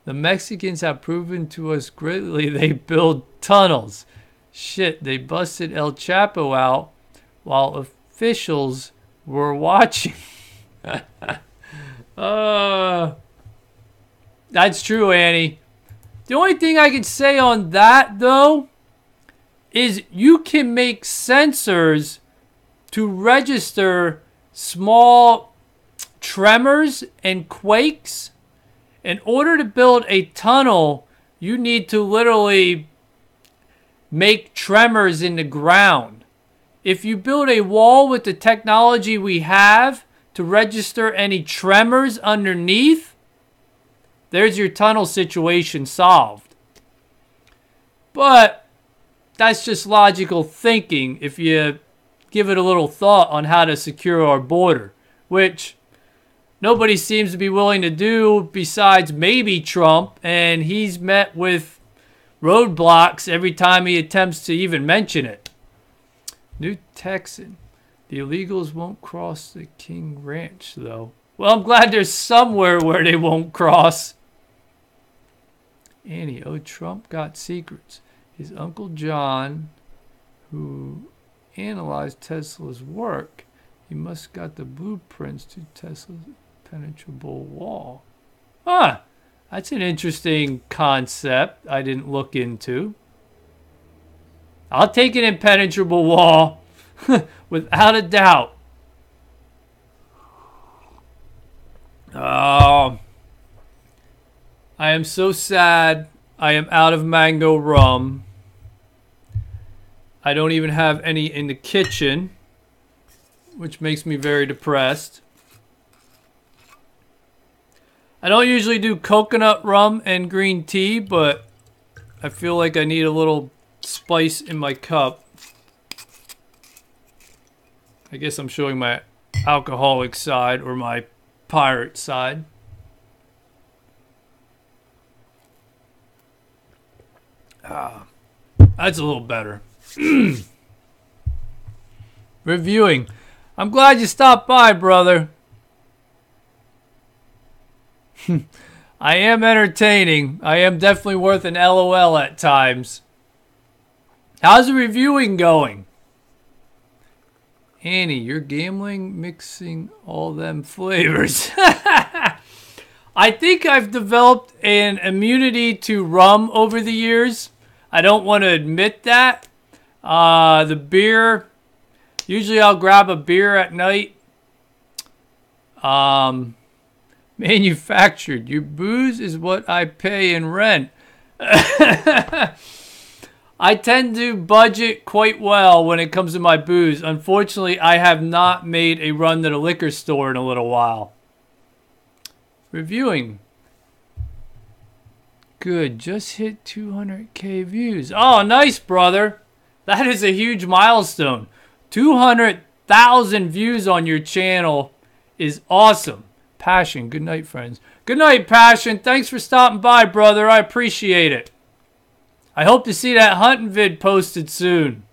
The Mexicans have proven to us greatly they build tunnels. Shit, they busted El Chapo out while officials were watching. That's true, Annie. The only thing I can say on that, though, is you can make sensors to register small tremors and quakes. In order to build a tunnel, you need to literally make tremors in the ground. If you build a wall with the technology we have to register any tremors underneath, there's your tunnel situation solved. But that's just logical thinking if you give it a little thought on how to secure our border, which nobody seems to be willing to do besides maybe Trump, and he's met with roadblocks every time he attempts to even mention it. New Texan. The illegals won't cross the King Ranch, though. Well, I'm glad there's somewhere where they won't cross. Annie, oh, Trump got secrets. His Uncle John, who analyzed Tesla's work, he must got the blueprints to Tesla's impenetrable wall. Huh. That's an interesting concept I didn't look into. I'll take an impenetrable wall without a doubt. Oh, I am so sad I am out of mango rum. I don't even have any in the kitchen, which makes me very depressed. I don't usually do coconut rum and green tea, but I feel like I need a little spice in my cup. I guess I'm showing my alcoholic side or my pirate side. That's a little better. Reviewing. I'm glad you stopped by, brother. I am entertaining. I am definitely worth an LOL at times. How's the reviewing going? Annie, you're gambling, mixing all them flavors. I think I've developed an immunity to rum over the years. I don't want to admit that. The beer, usually I'll grab a beer at night. Manufactured. Your booze is what I pay in rent. I tend to budget quite well when it comes to my booze. Unfortunately, I have not made a run to the liquor store in a little while. Reviewing. Good. Just hit 200K views. Oh, nice, brother. That is a huge milestone. 200,000 views on your channel is awesome. Passion. Good night, friends. Good night, Passion. Thanks for stopping by, brother. I appreciate it. I hope to see that hunting vid posted soon.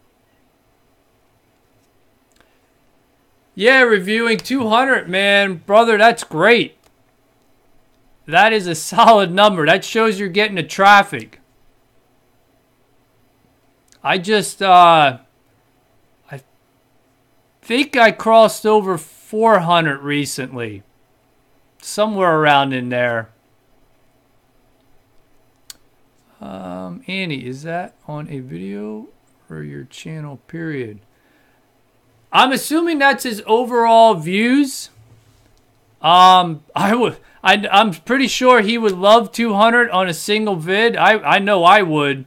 Yeah, reviewing 200, man. Brother, that's great. That is a solid number. That shows you're getting the traffic. I think I crossed over 400 recently. Somewhere around in there. Annie, is that on a video or your channel, period? I'm assuming that's his overall views. I'm pretty sure he would love 200 on a single vid. I know I would.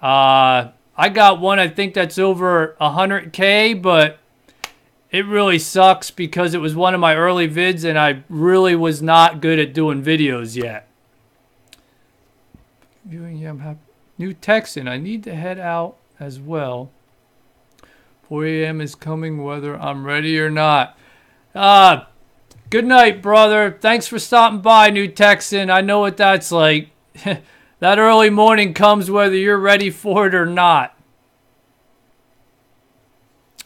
I got one, I think that's over 100K, but it really sucks because it was one of my early vids and I really was not good at doing videos yet. Viewing, yeah, I'm happy. New Texan, I need to head out as well. 4 a.m. is coming whether I'm ready or not. Good night, brother. Thanks for stopping by, New Texan. I know what that's like. That early morning comes whether you're ready for it or not.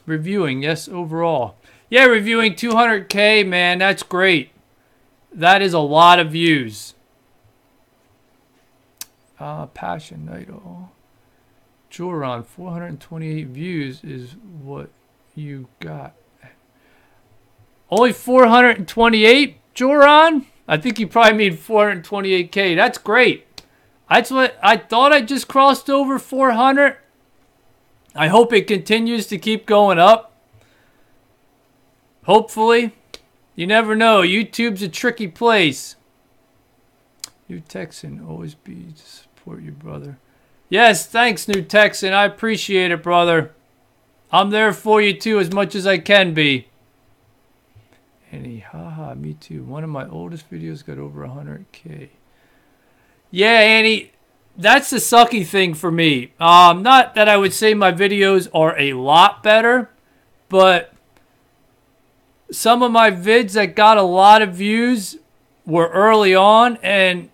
Reviewing, yes, overall. Yeah, reviewing 200K, man. That's great. That is a lot of views. Passion Night. Oh. Joron, 428 views is what you got. Only 428, Joron? I think you probably mean 428K. That's great. That's what I thought. I just crossed over 400. I hope it continues to keep going up. Hopefully. You never know. YouTube's a tricky place. New Texan, always be to support you, brother. Yes, thanks, New Texan. I appreciate it, brother. I'm there for you, too, as much as I can be. Annie, haha, me too. One of my oldest videos got over 100K. Yeah, Annie, that's the sucky thing for me. Not that I would say my videos are a lot better, but some of my vids that got a lot of views were early on, and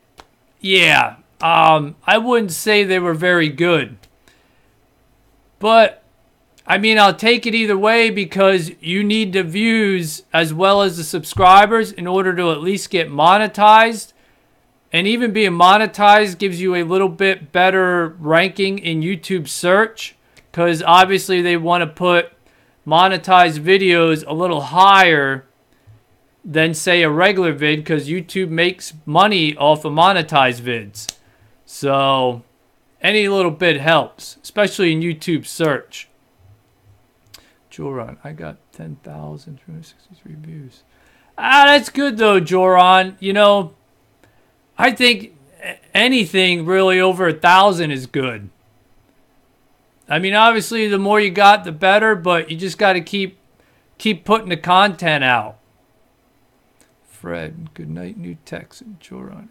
yeah, I wouldn't say they were very good. But I mean, I'll take it either way because you need the views as well as the subscribers in order to at least get monetized. And even being monetized gives you a little bit better ranking in YouTube search because obviously they want to put monetized videos a little higher than, say, a regular vid because YouTube makes money off of monetized vids. So any little bit helps, especially in YouTube search. Joron, I got 10,363 views. That's good though, Joron. You know, I think anything really over 1,000 is good. I mean, obviously, the more you got, the better, but you just got to keep putting the content out. Fred, good night, New Texan. Joron,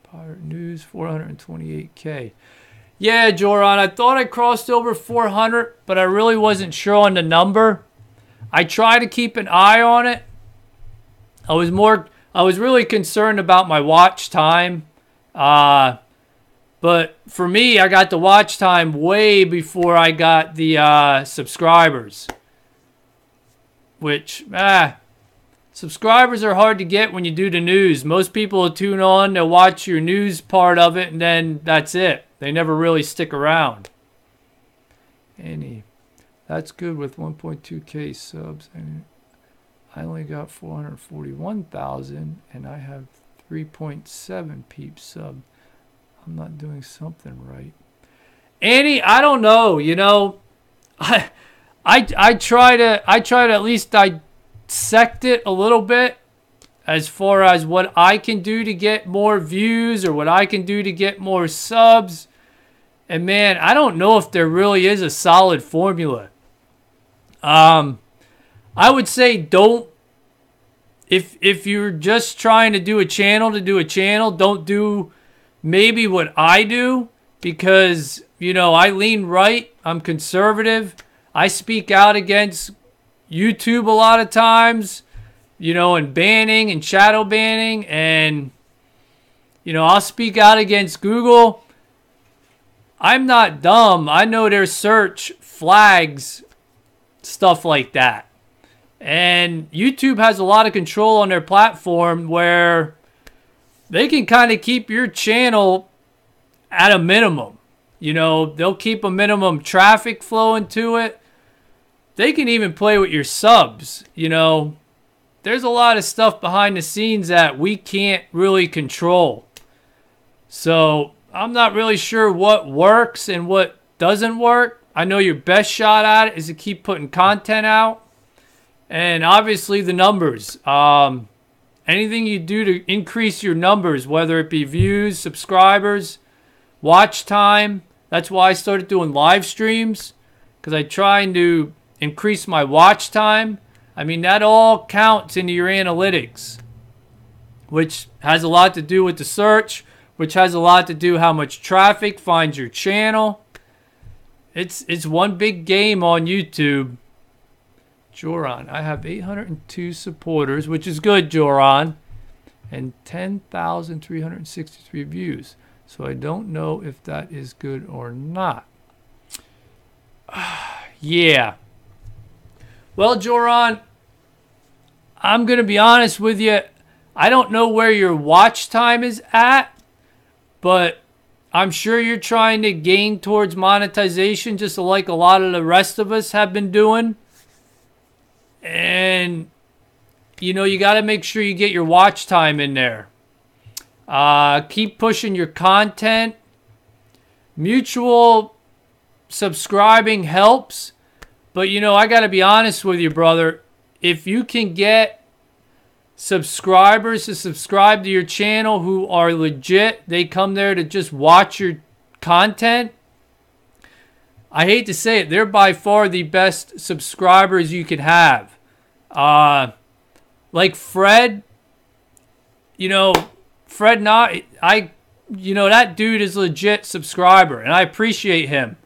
Pirate News, 428K. Yeah, Joron, I thought I crossed over 400, but I really wasn't sure on the number. I try to keep an eye on it. I was really concerned about my watch time. But for me, I got the watch time way before I got the subscribers. Which, subscribers are hard to get when you do the news. Most people will tune on, they'll watch your news part of it, and then that's it. They never really stick around. That's good with 1.2K subs. I only got 441,000, and I have 3.7 peeps sub. I'm not doing something right. Annie, I don't know. You know, I try to at least dissect it a little bit as far as what I can do to get more views or what I can do to get more subs. And man, I don't know if there really is a solid formula. I would say don't. If you're just trying to do a channel, don't do maybe what I do, because, you know, I lean right. I'm conservative. I speak out against YouTube a lot of times, you know, and banning and shadow banning. And, you know, I'll speak out against Google. I'm not dumb. I know their search flags stuff like that. And YouTube has a lot of control on their platform where they can kind of keep your channel at a minimum. You know, they'll keep a minimum traffic flowing to it. They can even play with your subs. You know, there's a lot of stuff behind the scenes that we can't really control. So I'm not really sure what works and what doesn't work. I know your best shot at it is to keep putting content out. And obviously the numbers. Anything you do to increase your numbers, whether it be views, subscribers, watch time. That's why I started doing live streams, because I'm trying to increase my watch time. I mean, that all counts into your analytics, which has a lot to do with the search, which has a lot to do how much traffic finds your channel. It's one big game on YouTube. Joran, I have 802 supporters, which is good, Joran, and 10,363 views. So I don't know if that is good or not. Yeah. Well, Joran, I'm going to be honest with you. I don't know where your watch time is at, but I'm sure you're trying to gain towards monetization just like a lot of the rest of us have been doing. And, you know, you got to make sure you get your watch time in there. Keep pushing your content. Mutual subscribing helps. But, you know, I got to be honest with you, brother. If you can get subscribers to subscribe to your channel who are legit, they come there to just watch your content. I hate to say it, they're by far the best subscribers you could have. Like Fred, you know, that dude is a legit subscriber, and I appreciate him.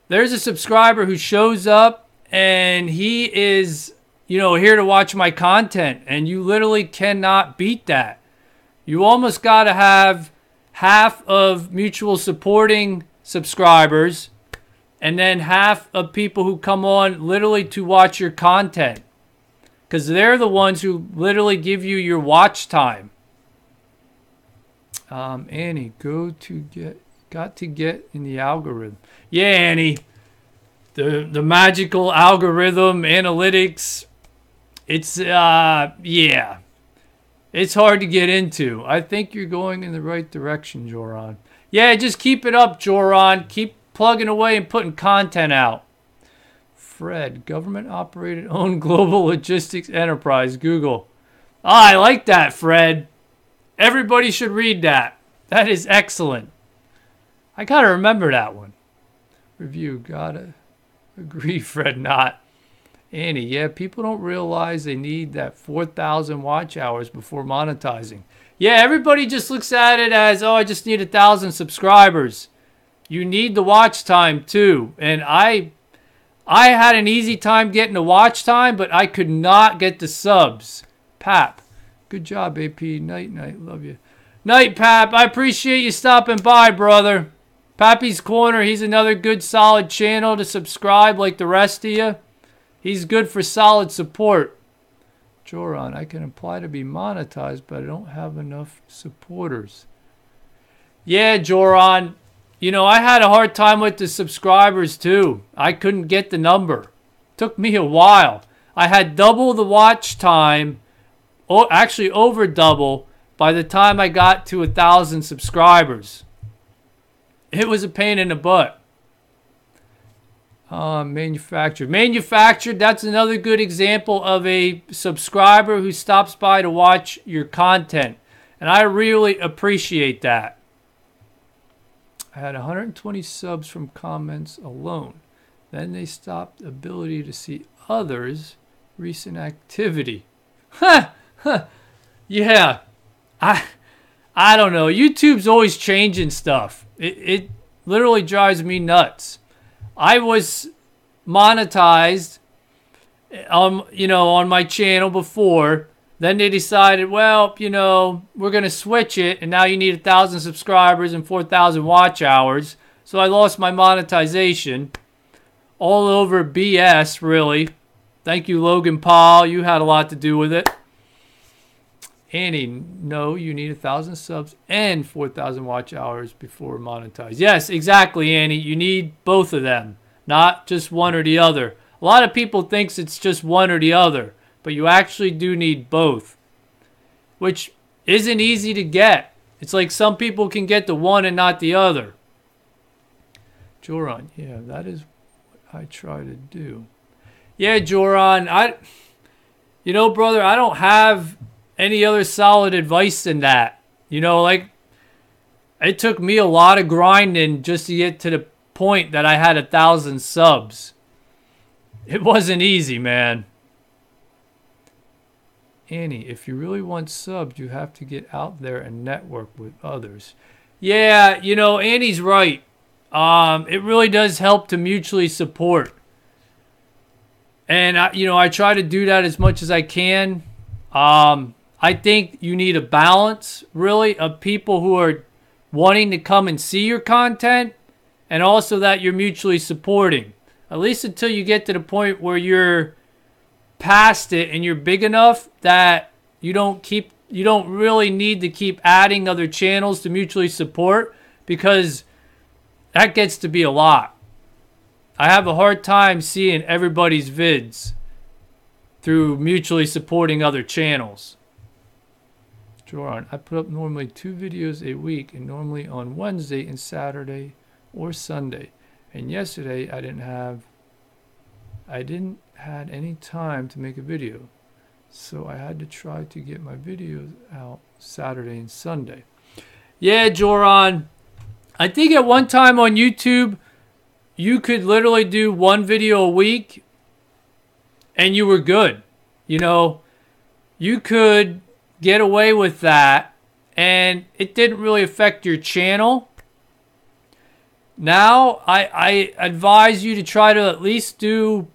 There's a subscriber who shows up, and he is, you know, here to watch my content, and you literally cannot beat that. You almost got to have half of mutual supporting subscribers, and then half of people who come on literally to watch your content, because they're the ones who literally give you your watch time. Annie, got to get in the algorithm. Yeah, Annie, the magical algorithm analytics. It's yeah, it's hard to get into. I think you're going in the right direction, Joran. Yeah, just keep it up, Joran. Keep plugging away and putting content out. Fred, government-operated owned global logistics enterprise, Google. I like that, Fred. Everybody should read that. That is excellent. I gotta remember that one. Review, gotta agree, Fred, not. Annie, yeah, people don't realize they need that 4,000 watch hours before monetizing. Yeah, everybody just looks at it as, oh, I just need 1,000 subscribers. You need the watch time too. And I had an easy time getting the watch time, but I could not get the subs. Pap, Good job, AP. Night, night. Love you. Night, Pap. I appreciate you stopping by, brother. Pappy's Corner, he's another good, solid channel to subscribe like the rest of you. He's good for solid support. Joran, I can apply to be monetized, but I don't have enough supporters. Yeah, Joran. You know, I had a hard time with the subscribers, too. I couldn't get the number. Took me a while. I had double the watch time, actually over double, by the time I got to 1,000 subscribers. It was a pain in the butt. Manufactured. Manufactured, that's another good example of a subscriber who stops by to watch your content. And I really appreciate that. I had 120 subs from comments alone. Then they stopped the ability to see others' recent activity. Yeah. I don't know. YouTube's always changing stuff. It literally drives me nuts. I was monetized, on my channel before. Then they decided, well, we're going to switch it, and now you need 1,000 subscribers and 4,000 watch hours. So I lost my monetization. All over BS, really. Thank you, Logan Paul. You had a lot to do with it. Annie, no, you need 1,000 subs and 4,000 watch hours before monetize. Yes, exactly, Annie. You need both of them, not just one or the other. A lot of people thinks it's just one or the other, but you actually do need both, which isn't easy to get. It's like some people can get the one and not the other. Joran, yeah, that is what I try to do. Yeah, Joran, brother, I don't have any other solid advice than that. It took me a lot of grinding just to get to the point that I had 1,000 subs. It wasn't easy, man. Annie, if you really want subs, you have to get out there and network with others. Yeah, Annie's right. It really does help to mutually support. And, I try to do that as much as I can. I think you need a balance, really, of people who are wanting to come and see your content and also that you're mutually supporting. At least until you get to the point where you're past it and you're big enough that you don't really need to keep adding other channels to mutually support, because that gets to be a lot. I have a hard time seeing everybody's vids through mutually supporting other channels. Joran, I put up normally 2 videos a week, and normally on Wednesday and Saturday or Sunday. And yesterday I didn't have any time to make a video, so I had to try to get my videos out Saturday and Sunday. Yeah, Joran, I think at one time on YouTube you could literally do 1 video a week and you were good. You could get away with that and it didn't really affect your channel. Now I advise you to try to at least do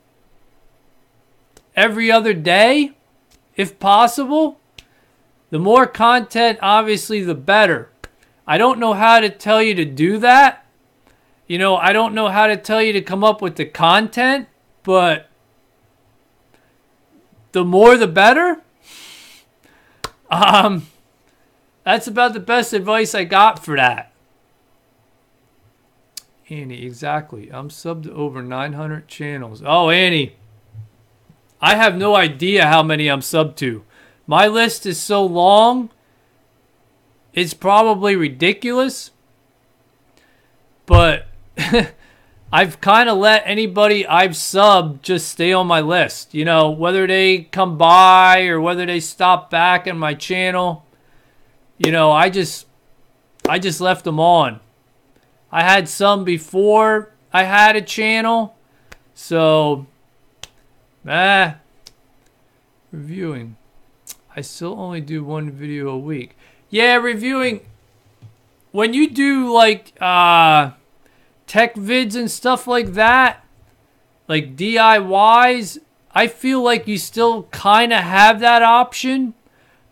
every other day if possible. The more content, obviously, the better. I don't know how to tell you to do that. I don't know how to tell you to come up with the content, but the more the better. That's about the best advice I got for that. Annie, exactly. I'm subbed to over 900 channels. Oh, Annie, I have no idea how many I'm subbed to. My list is so long, it's probably ridiculous. But I've kind of let anybody I've subbed just stay on my list. Whether they come by or whether they stop back on my channel. I just left them on. I had some before I had a channel. So, reviewing. I still only do 1 video a week. Yeah, reviewing. When you do like tech vids and stuff like that, like DIYs, I feel like you still kind of have that option.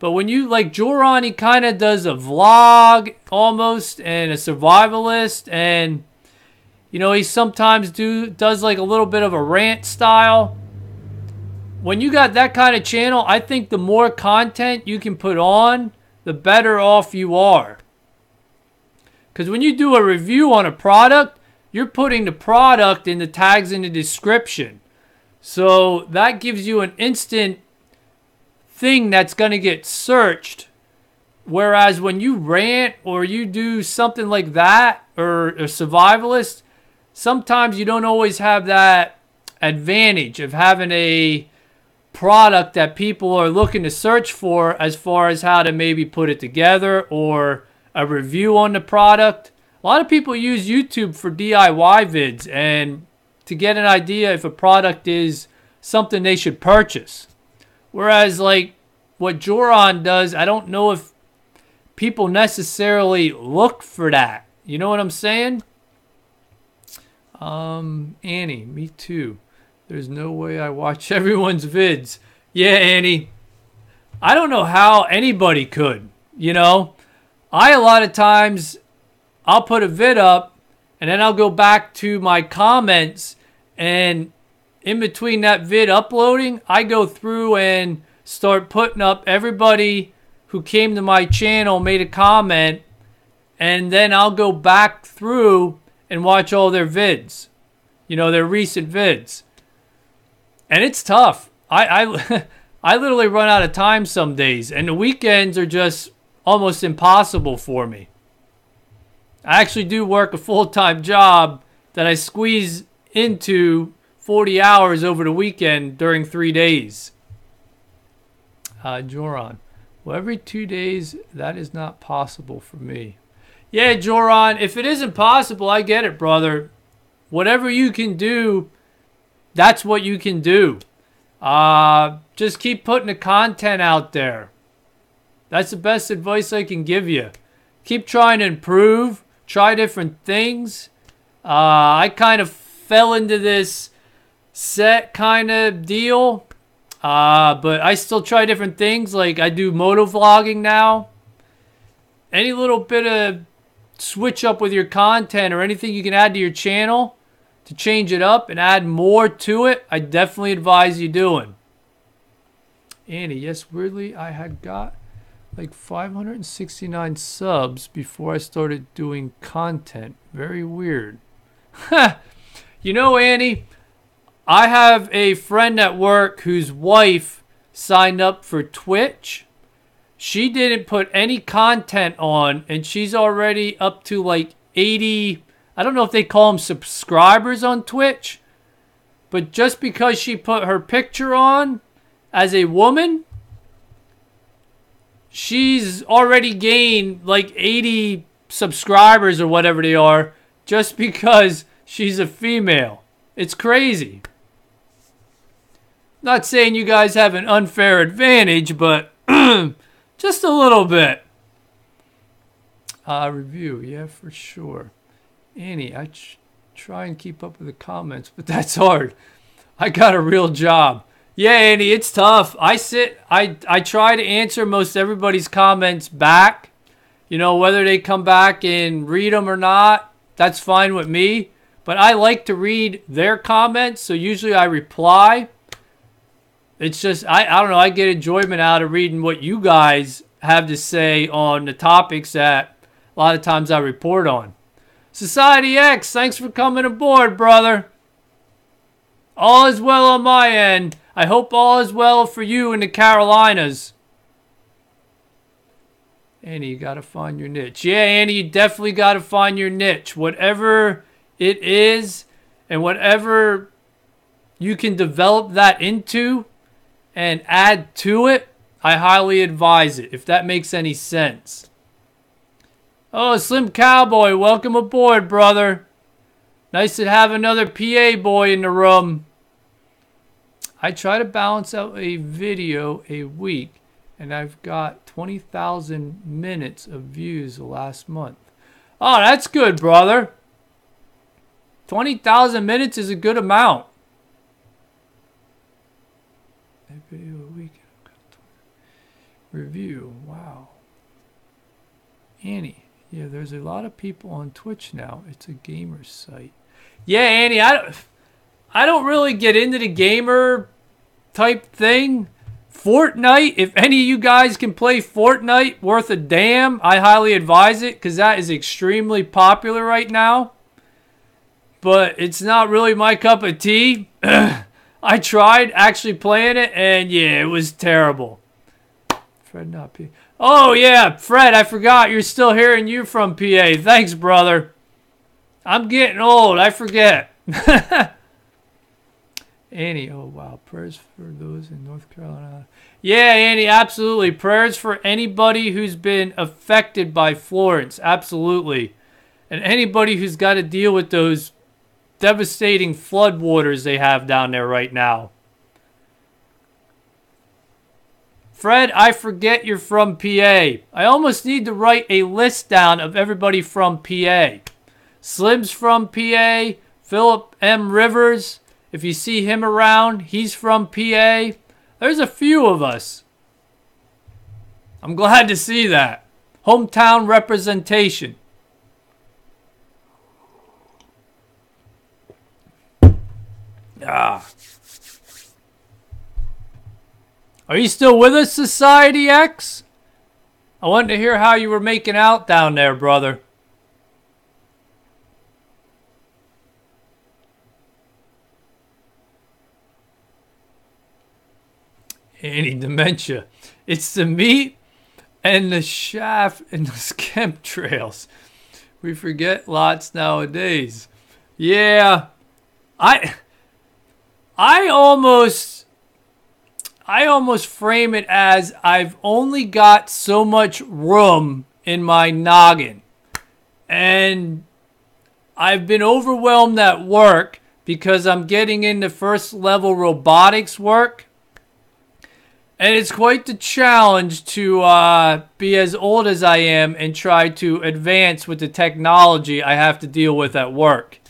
But when you, like Joran, he kind of does a vlog almost and a survivalist. And, you know, he sometimes does like a little bit of a rant style. When you got that kind of channel, I think the more content you can put on, the better off you are. Because when you do a review on a product, you're putting the product in the tags in the description. So that gives you an instant thing that's going to get searched. Whereas when you rant or you do something like that, or a survivalist, sometimes you don't always have that advantage of having a product that people are looking to search for as far as how to maybe put it together or a review on the product. A lot of people use YouTube for DIY vids and to get an idea if a product is something they should purchase. Whereas like what Joran does, I don't know if people necessarily look for that. You know what I'm saying? Annie, me too. There's no way I watch everyone's vids. Yeah, Annie. I don't know how anybody could, you know. A lot of times, I'll put a vid up, and then I'll go back to my comments, and in between that vid uploading, I go through and start putting up everybody who came to my channel, made a comment, and then I'll go back through and watch all their vids. You know, their recent vids. And it's tough. I literally run out of time some days, and the weekends are just almost impossible for me. I actually do work a full-time job that I squeeze into 40 hours over the weekend during 3 days. Joran. Well, every 2 days, that is not possible for me. Yeah, Joran, if it isn't possible, I get it, brother. Whatever you can do, that's what you can do. Just keep putting the content out there. That's the best advice I can give you. Keep trying to improve. Try different things. I kind of fell into this set kind of deal. But I still try different things. Like I do moto vlogging now. Any little bit of switch up with your content or anything you can add to your channel to change it up and add more to it, I definitely advise you doing. Annie, yes, weirdly, I had got like 569 subs before I started doing content. Very weird. You know, Annie, I have a friend at work whose wife signed up for Twitch. She didn't put any content on, and she's already up to like 80, I don't know if they call them subscribers on Twitch, but just because she put her picture on as a woman, she's already gained like 80 subscribers or whatever they are just because she's a female. It's crazy. Not saying you guys have an unfair advantage, but just a little bit. Review, yeah, for sure. Annie, I try and keep up with the comments, but that's hard. I got a real job. Yeah, Annie, it's tough. I try to answer most everybody's comments back. You know, whether they come back and read them or not, that's fine with me. But I like to read their comments, so usually I reply. It's just, I don't know, I get enjoyment out of reading what you guys have to say on the topics that a lot of times I report on. Society X, thanks for coming aboard, brother. All is well on my end. I hope all is well for you in the Carolinas. Annie, you got to find your niche. Yeah, Annie, you definitely got to find your niche. Whatever it is and whatever you can develop that into and add to it, I highly advise it, if that makes any sense. Oh, Slim Cowboy, welcome aboard, brother. Nice to have another PA boy in the room. I try to balance out a video a week, and I've got 20,000 minutes of views the last month. Oh, that's good, brother. 20,000 minutes is a good amount. A video a week. review. Wow. Annie. Yeah, there's a lot of people on Twitch now. It's a gamer site. Yeah, Annie, I don't really get into the gamer type thing. Fortnite, if any of you guys can play Fortnite worth a damn, I highly advise it because that is extremely popular right now. But it's not really my cup of tea. I tried actually playing it, and yeah, it was terrible. Fred, not PA. Oh, yeah, Fred, I forgot you're still here and you're from PA. Thanks, brother. I'm getting old. I forget. Annie, oh, wow. Prayers for those in North Carolina. Yeah, Annie, absolutely. Prayers for anybody who's been affected by Florence. Absolutely. And anybody who's got to deal with those devastating floodwaters they have down there right now. Fred, I forget you're from PA. I almost need to write a list down of everybody from PA. Slim's from PA. Philip M. Rivers, if you see him around, he's from PA. There's a few of us. I'm glad to see that. Hometown representation. Ah. Are you still with us, Society X? I wanted to hear how you were making out down there, brother. Any dementia. It's the meat and the shaft and the chemtrails. We forget lots nowadays. Yeah. I almost frame it as I've only got so much room in my noggin. And I've been overwhelmed at work because I'm getting into first level robotics work. And it's quite the challenge to be as old as I am and try to advance with the technology I have to deal with at work.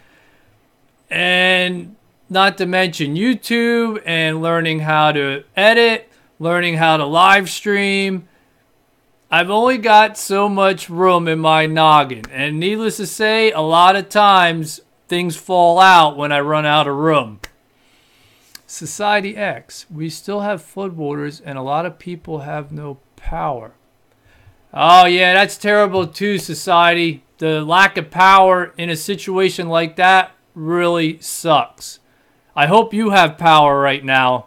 And not to mention YouTube and learning how to edit, learning how to live stream. I've only got so much room in my noggin. And needless to say, a lot of times things fall out when I run out of room. Society X, we still have floodwaters and a lot of people have no power. Oh yeah, that's terrible too, Society. The lack of power in a situation like that really sucks. I hope you have power right now.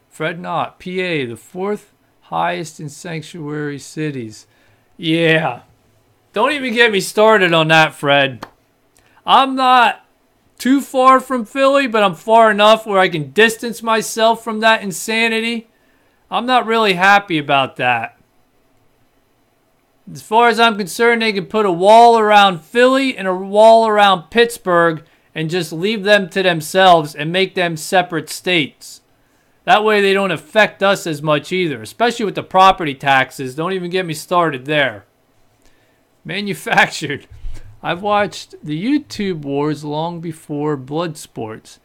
Fred Knott, PA, the 4th highest in sanctuary cities. Yeah. Don't even get me started on that, Fred. I'm not too far from Philly, but I'm far enough where I can distance myself from that insanity. I'm not really happy about that. As far as I'm concerned, they can put a wall around Philly and a wall around Pittsburgh and just leave them to themselves and make them separate states. That way they don't affect us as much either, especially with the property taxes. Don't even get me started there. Manufactured. I've watched the YouTube wars long before Bloodsports,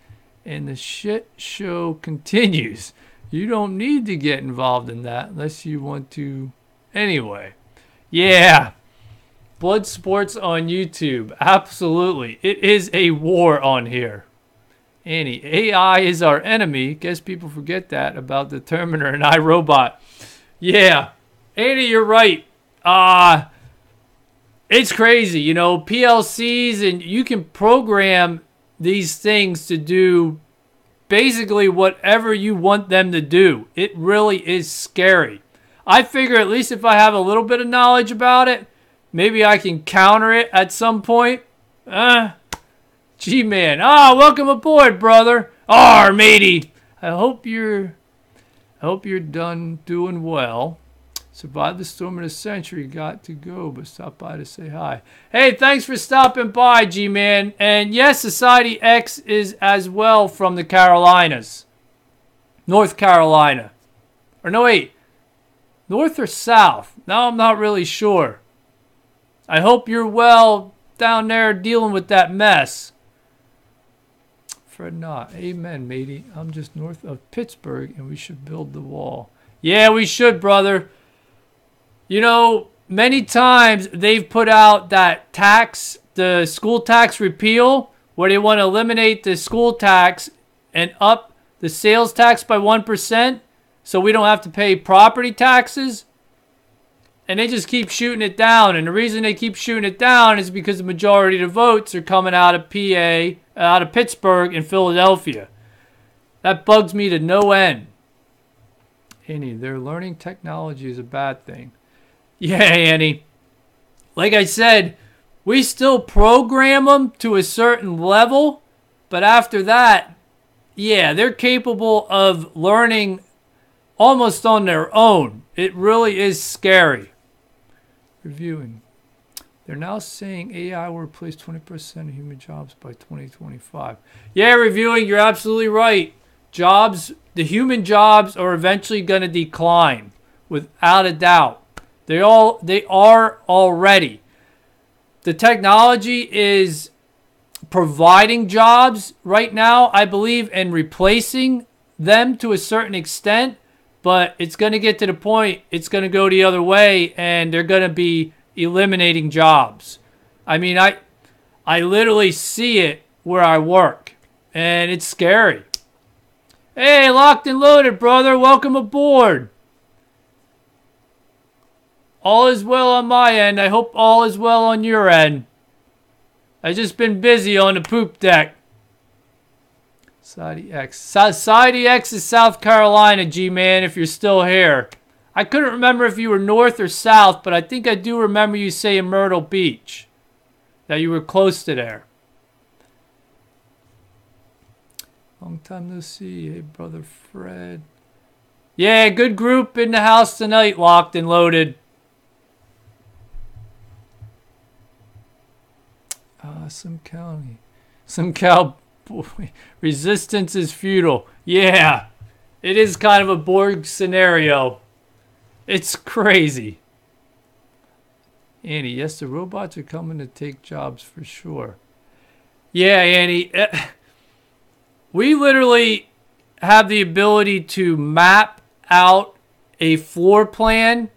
and the shit show continues. You don't need to get involved in that unless you want to. Anyway, yeah, Bloodsports on YouTube, absolutely. It is a war on here. Annie, AI is our enemy. Guess people forget that about the Terminator and iRobot. Yeah, Annie, you're right. It's crazy, you know, PLCs, and you can program these things to do basically whatever you want them to do. It really is scary. I figure at least if I have a little bit of knowledge about it, maybe I can counter it at some point. G-Man. Welcome aboard, brother. Matey. I hope you're done doing well. Survived the storm of the century, got to go, but stop by to say hi. Hey, thanks for stopping by, G-Man. And yes, Society X is as well from the Carolinas. North Carolina. Or no, wait. North or south? Now I'm not really sure. I hope you're well down there dealing with that mess. Fred Knott. Amen, matey. I'm just north of Pittsburgh, and we should build the wall. Yeah, we should, brother. You know, many times they've put out that tax, the school tax repeal, where they want to eliminate the school tax and up the sales tax by 1% so we don't have to pay property taxes. And they just keep shooting it down. And the reason they keep shooting it down is because the majority of the votes are coming out of PA, out of Pittsburgh and Philadelphia. That bugs me to no end. Annie, they're learning technology is a bad thing. Yeah, Annie. Like I said, we still program them to a certain level. But after that, yeah, they're capable of learning almost on their own. It really is scary. Reviewing. They're now saying AI will replace 20% of human jobs by 2025. Yeah, reviewing, you're absolutely right. Jobs, the human jobs are eventually going to decline, without a doubt. They are already. The technology is providing jobs right now, I believe, and replacing them to a certain extent. But it's going to get to the point, it's going to go the other way, and they're going to be eliminating jobs. I mean, I literally see it where I work, and it's scary. Hey, Locked and Loaded, brother. Welcome aboard. All is well on my end. I hope all is well on your end. I've just been busy on the poop deck. Society X. Society X is South Carolina, G-Man, if you're still here. I couldn't remember if you were north or south, but I think I do remember you saying Myrtle Beach. That you were close to there. Long time no see. Hey, brother Fred. Yeah, good group in the house tonight, Locked and Loaded. Some county. Some cowboy. Resistance is futile. Yeah, it is kind of a Borg scenario. It's crazy. Annie, yes, the robots are coming to take jobs for sure. Yeah, Annie. We literally have the ability to map out a floor plan,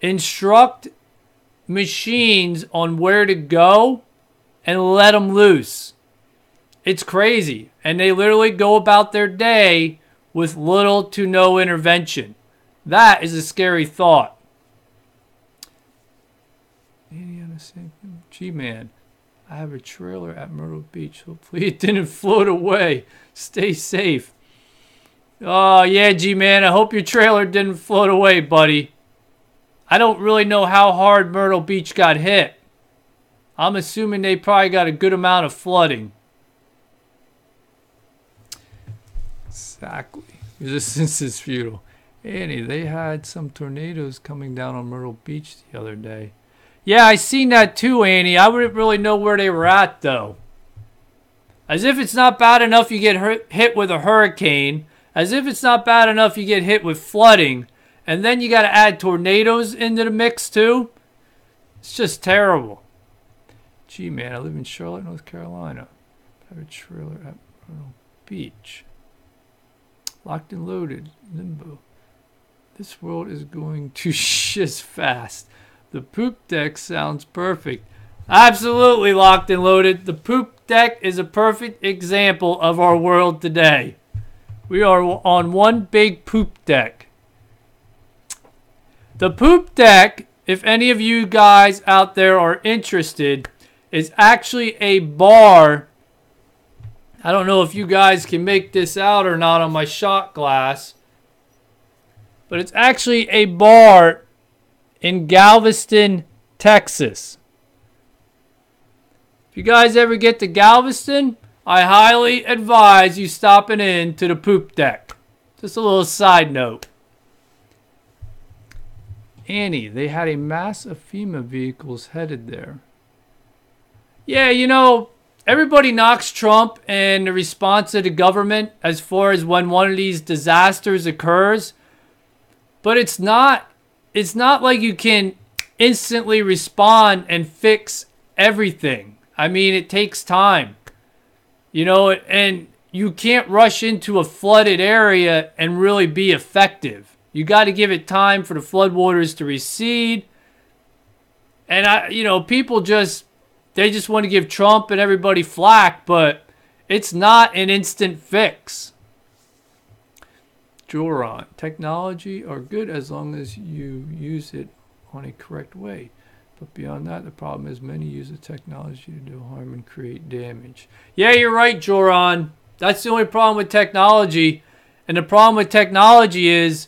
instruct machines on where to go, and let them loose. It's crazy. And they literally go about their day with little to no intervention. That is a scary thought. G-Man, I have a trailer at Myrtle Beach. Hopefully it didn't float away. Stay safe. Oh, yeah, G-Man. I hope your trailer didn't float away, buddy. I don't really know how hard Myrtle Beach got hit. I'm assuming they probably got a good amount of flooding. Exactly. Resistance is futile. Annie, they had some tornadoes coming down on Myrtle Beach the other day. Yeah, I seen that too, Annie. I wouldn't really know where they were at, though. As if it's not bad enough you get hit with a hurricane. As if it's not bad enough you get hit with flooding. And then you got to add tornadoes into the mix, too. It's just terrible. Gee, man, I live in Charlotte, North Carolina. I have a trailer at Myrtle Beach. Locked and Loaded. Limbo. This world is going to shiz fast. The poop deck sounds perfect. Absolutely, Locked and Loaded. The poop deck is a perfect example of our world today. We are on one big poop deck. The poop deck, if any of you guys out there are interested, is actually a bar. I don't know if you guys can make this out or not on my shot glass. But it's actually a bar in Galveston, Texas. If you guys ever get to Galveston, I highly advise you stopping in to the poop deck. Just a little side note. Annie, they had a mass of FEMA vehicles headed there. Yeah, you know, everybody knocks Trump and the response of the government as far as when one of these disasters occurs. But it's not like you can instantly respond and fix everything. I mean, it takes time. You know, and you can't rush into a flooded area and really be effective. You got to give it time for the floodwaters to recede. And people they just want to give Trump and everybody flack, but it's not an instant fix. Joran, technology are good as long as you use it on a correct way. But beyond that, the problem is many use the technology to do harm and create damage. Yeah, you're right, Joran. That's the only problem with technology. And the problem with technology is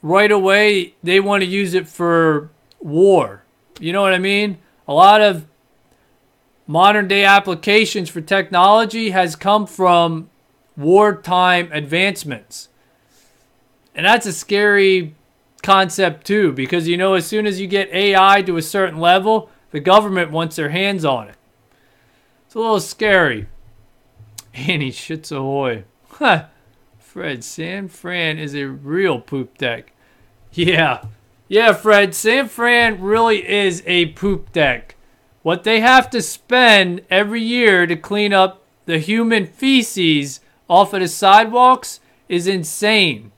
right away they want to use it for war. You know what I mean? A lot of modern day applications for technology has come from wartime advancements. And that's a scary concept too, because as soon as you get AI to a certain level, the government wants their hands on it. It's a little scary. Annie shits ahoy. Huh. Fred, San Fran is a real poop deck. Yeah, Fred, San Fran really is a poop deck. What they have to spend every year to clean up the human feces off of the sidewalks is insane.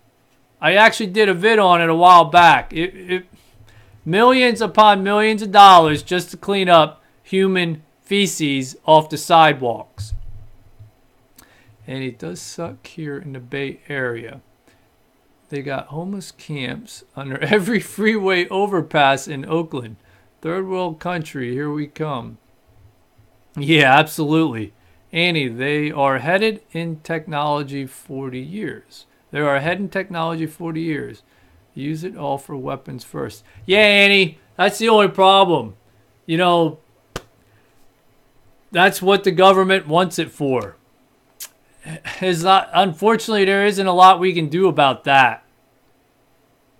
I actually did a vid on it a while back. Millions upon millions of dollars just to clean up human feces off the sidewalks. And it does suck here in the Bay Area. They got homeless camps under every freeway overpass in Oakland. Third world country, here we come. Yeah, absolutely. Annie, they are headed in technology 40 years. They are ahead in technology 40 years. Use it all for weapons first. Yeah, Annie, that's the only problem. That's what the government wants it for. Unfortunately, there isn't a lot we can do about that.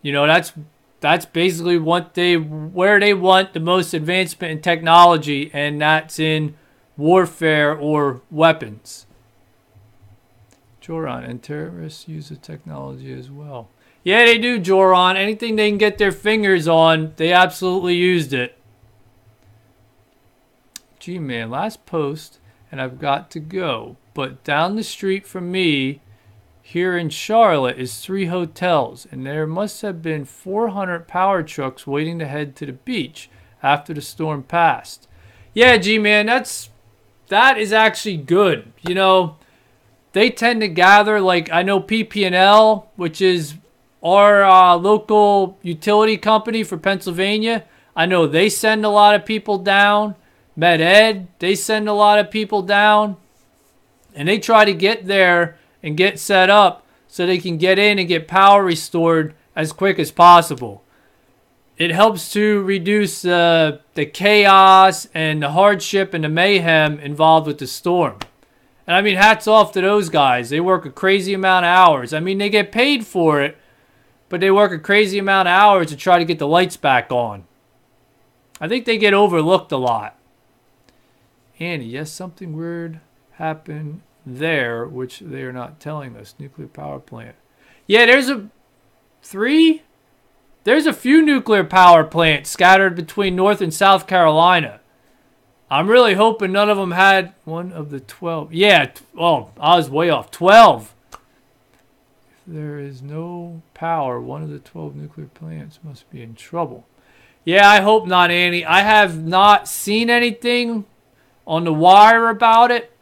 That's basically where they want the most advancement in technology, and that's in warfare or weapons. Joran, and terrorists use the technology as well. Yeah, they do, Joran. Anything they can get their fingers on, they absolutely used it. G-Man, last post, and I've got to go. But down the street from me, here in Charlotte, is 3 hotels, and there must have been 400 power trucks waiting to head to the beach after the storm passed. Yeah, G-Man, that is actually good. They tend to gather, like I know PP&L, which is our local utility company for Pennsylvania. I know they send a lot of people down. Med-Ed, they send a lot of people down. And they try to get there and get set up so they can get in and get power restored as quick as possible. It helps to reduce the chaos and the hardship and the mayhem involved with the storm. And I mean, hats off to those guys. They work a crazy amount of hours. I mean, they get paid for it, but they work a crazy amount of hours to try to get the lights back on. I think they get overlooked a lot. Annie, yes, something weird happened there, which they are not telling us. Nuclear power plant. Yeah, there's a few nuclear power plants scattered between North and South Carolina. I'm really hoping none of them had one of the 12. Yeah, I was way off. 12. If there is no power, one of the 12 nuclear plants must be in trouble. Yeah, I hope not, Annie. I have not seen anything on the wire about it.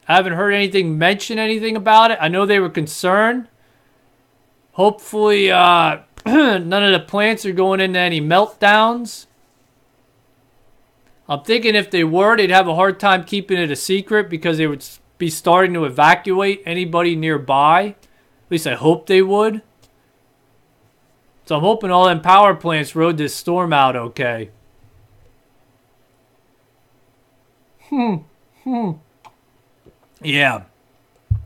I haven't heard mention anything about it. I know they were concerned. Hopefully, none of the plants are going into any meltdowns. I'm thinking if they were, they'd have a hard time keeping it a secret because they would be starting to evacuate anybody nearby. At least I hope they would. So I'm hoping all them power plants rode this storm out okay. Yeah.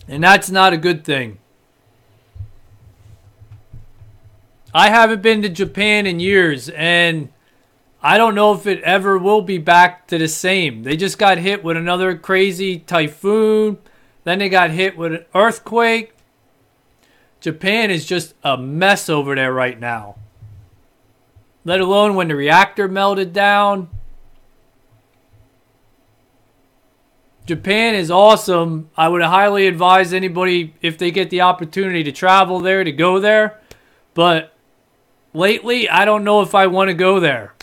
And that's not a good thing. I haven't been to Japan in years, and I don't know if it ever will be back to the same. They just got hit with another crazy typhoon. Then they got hit with an earthquake. Japan is just a mess over there right now. Let alone when the reactor melted down. Japan is awesome. I would highly advise anybody, if they get the opportunity to travel there, to go there. But lately, I don't know if I want to go there.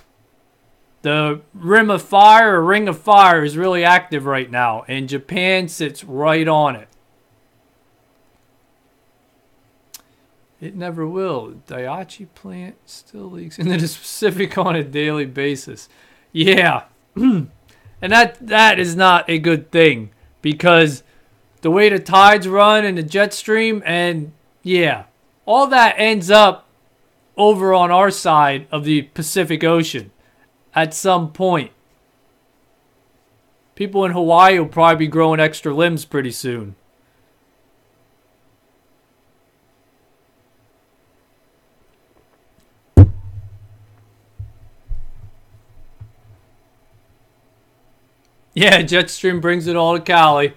The Ring of Fire is really active right now, and Japan sits right on it. It never will. Daiichi plant still leaks into the Pacific on a daily basis. Yeah. And that is not a good thing, because the way the tides run and the jet stream, and yeah, all that ends up over on our side of the Pacific Ocean at some point. People in Hawaii will probably be growing extra limbs pretty soon. Yeah, Jetstream brings it all to Cali.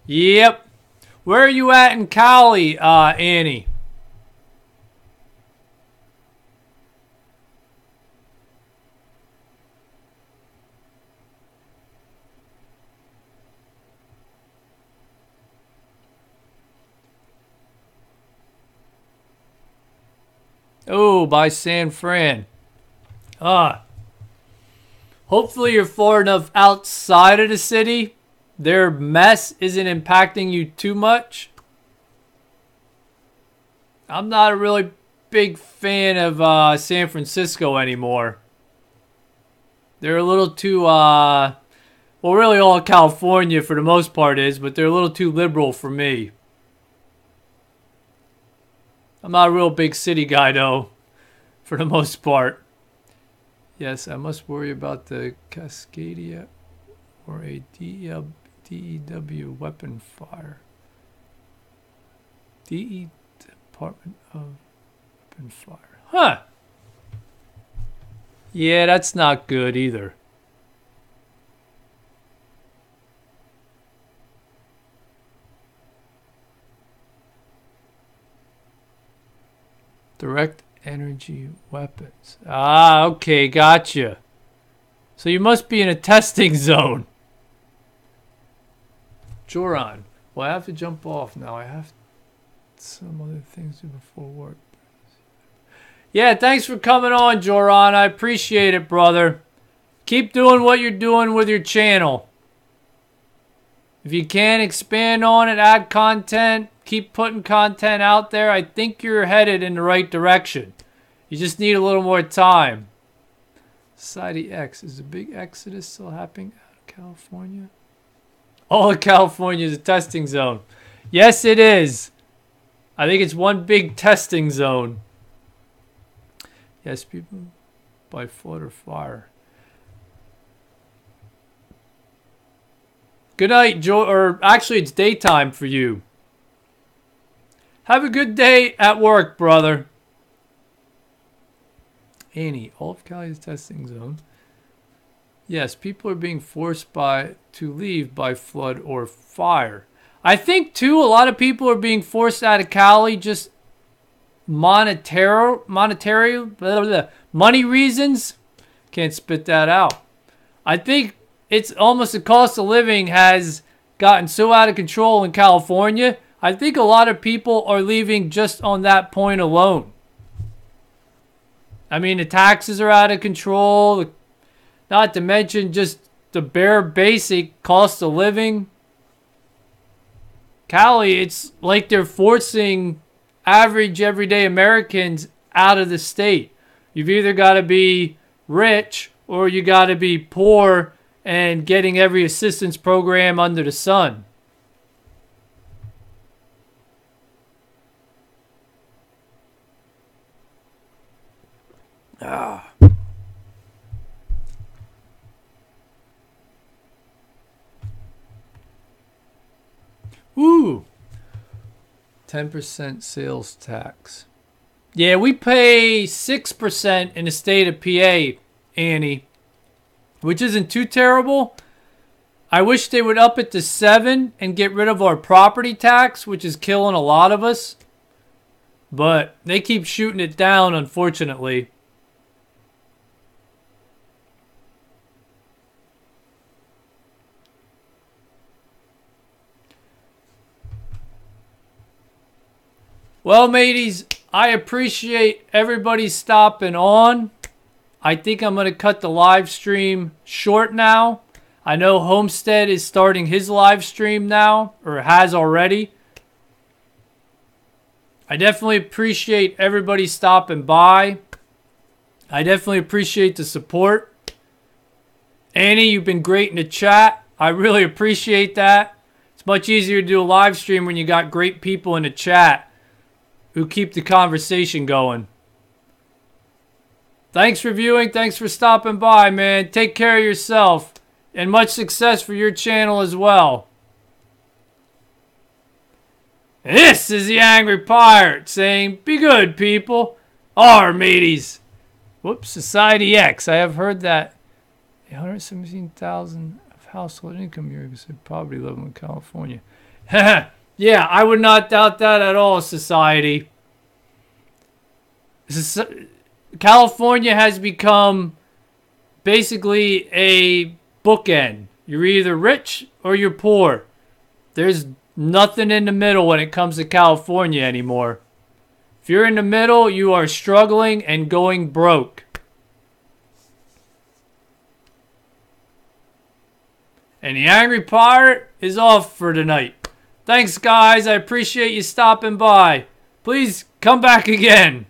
Yep. Where are you at in Cali, Annie? Oh, by San Fran. Hopefully you're far enough outside of the city. Their mess isn't impacting you too much. I'm not a really big fan of San Francisco anymore. They're a little too, well, really all California for the most part is, but they're a little too liberal for me. I'm not a real big city guy, though, for the most part. Yes, I must worry about the Cascadia or a DEW weapon fire. DE Department of Weapon Fire. Huh. Yeah, that's not good either. Direct energy weapons. Ah, okay, gotcha. So you must be in a testing zone. Joran. Well, I have to jump off now. I have some other things to do before work. Yeah, thanks for coming on, Joran. I appreciate it, brother. Keep doing what you're doing with your channel. If you can expand on it, add content, keep putting content out there, I think you're headed in the right direction. You just need a little more time. Society X. Is a big exodus still happening out of California? All of California is a testing zone. Yes, it is. I think it's one big testing zone. Yes, people by flood or fire. Good night, Joe. Or actually, it's daytime for you. Have a good day at work, brother. Annie, all of Cali is testing zone. Yes, people are being forced to leave by flood or fire. I think, too, a lot of people are being forced out of Cali just money reasons. Can't spit that out. I think it's almost the cost of living has gotten so out of control in California. I think a lot of people are leaving just on that point alone. I mean, the taxes are out of control. Not to mention just the bare basic cost of living. Cali, it's like they're forcing average everyday Americans out of the state. You've either got to be rich or you got to be poor and getting every assistance program under the sun. Ooh. 10% sales tax. Yeah, we pay 6% in the state of PA, Annie, which isn't too terrible. I wish they would up it to 7 and get rid of our property tax, which is killing a lot of us. But they keep shooting it down, unfortunately. Well, mateys, I appreciate everybody stopping on. I think I'm going to cut the live stream short now. I know Homestead is starting his live stream now, or has already. I definitely appreciate everybody stopping by. I definitely appreciate the support. Annie, you've been great in the chat. I really appreciate that. It's much easier to do a live stream when you got great people in the chat who keep the conversation going. Thanks for viewing. Thanks for stopping by, man. Take care of yourself. And much success for your channel as well. This is the Angry Pirate saying, be good, people. Our mateys. Whoops, Society X. I have heard that 117,000 of household income here because poverty level in California. Yeah, I would not doubt that at all, Society. California has become basically a bookend. You're either rich or you're poor. There's nothing in the middle when it comes to California anymore. If you're in the middle, you are struggling and going broke. And the Angry Pirate is off for tonight. Thanks, guys. I appreciate you stopping by. Please come back again.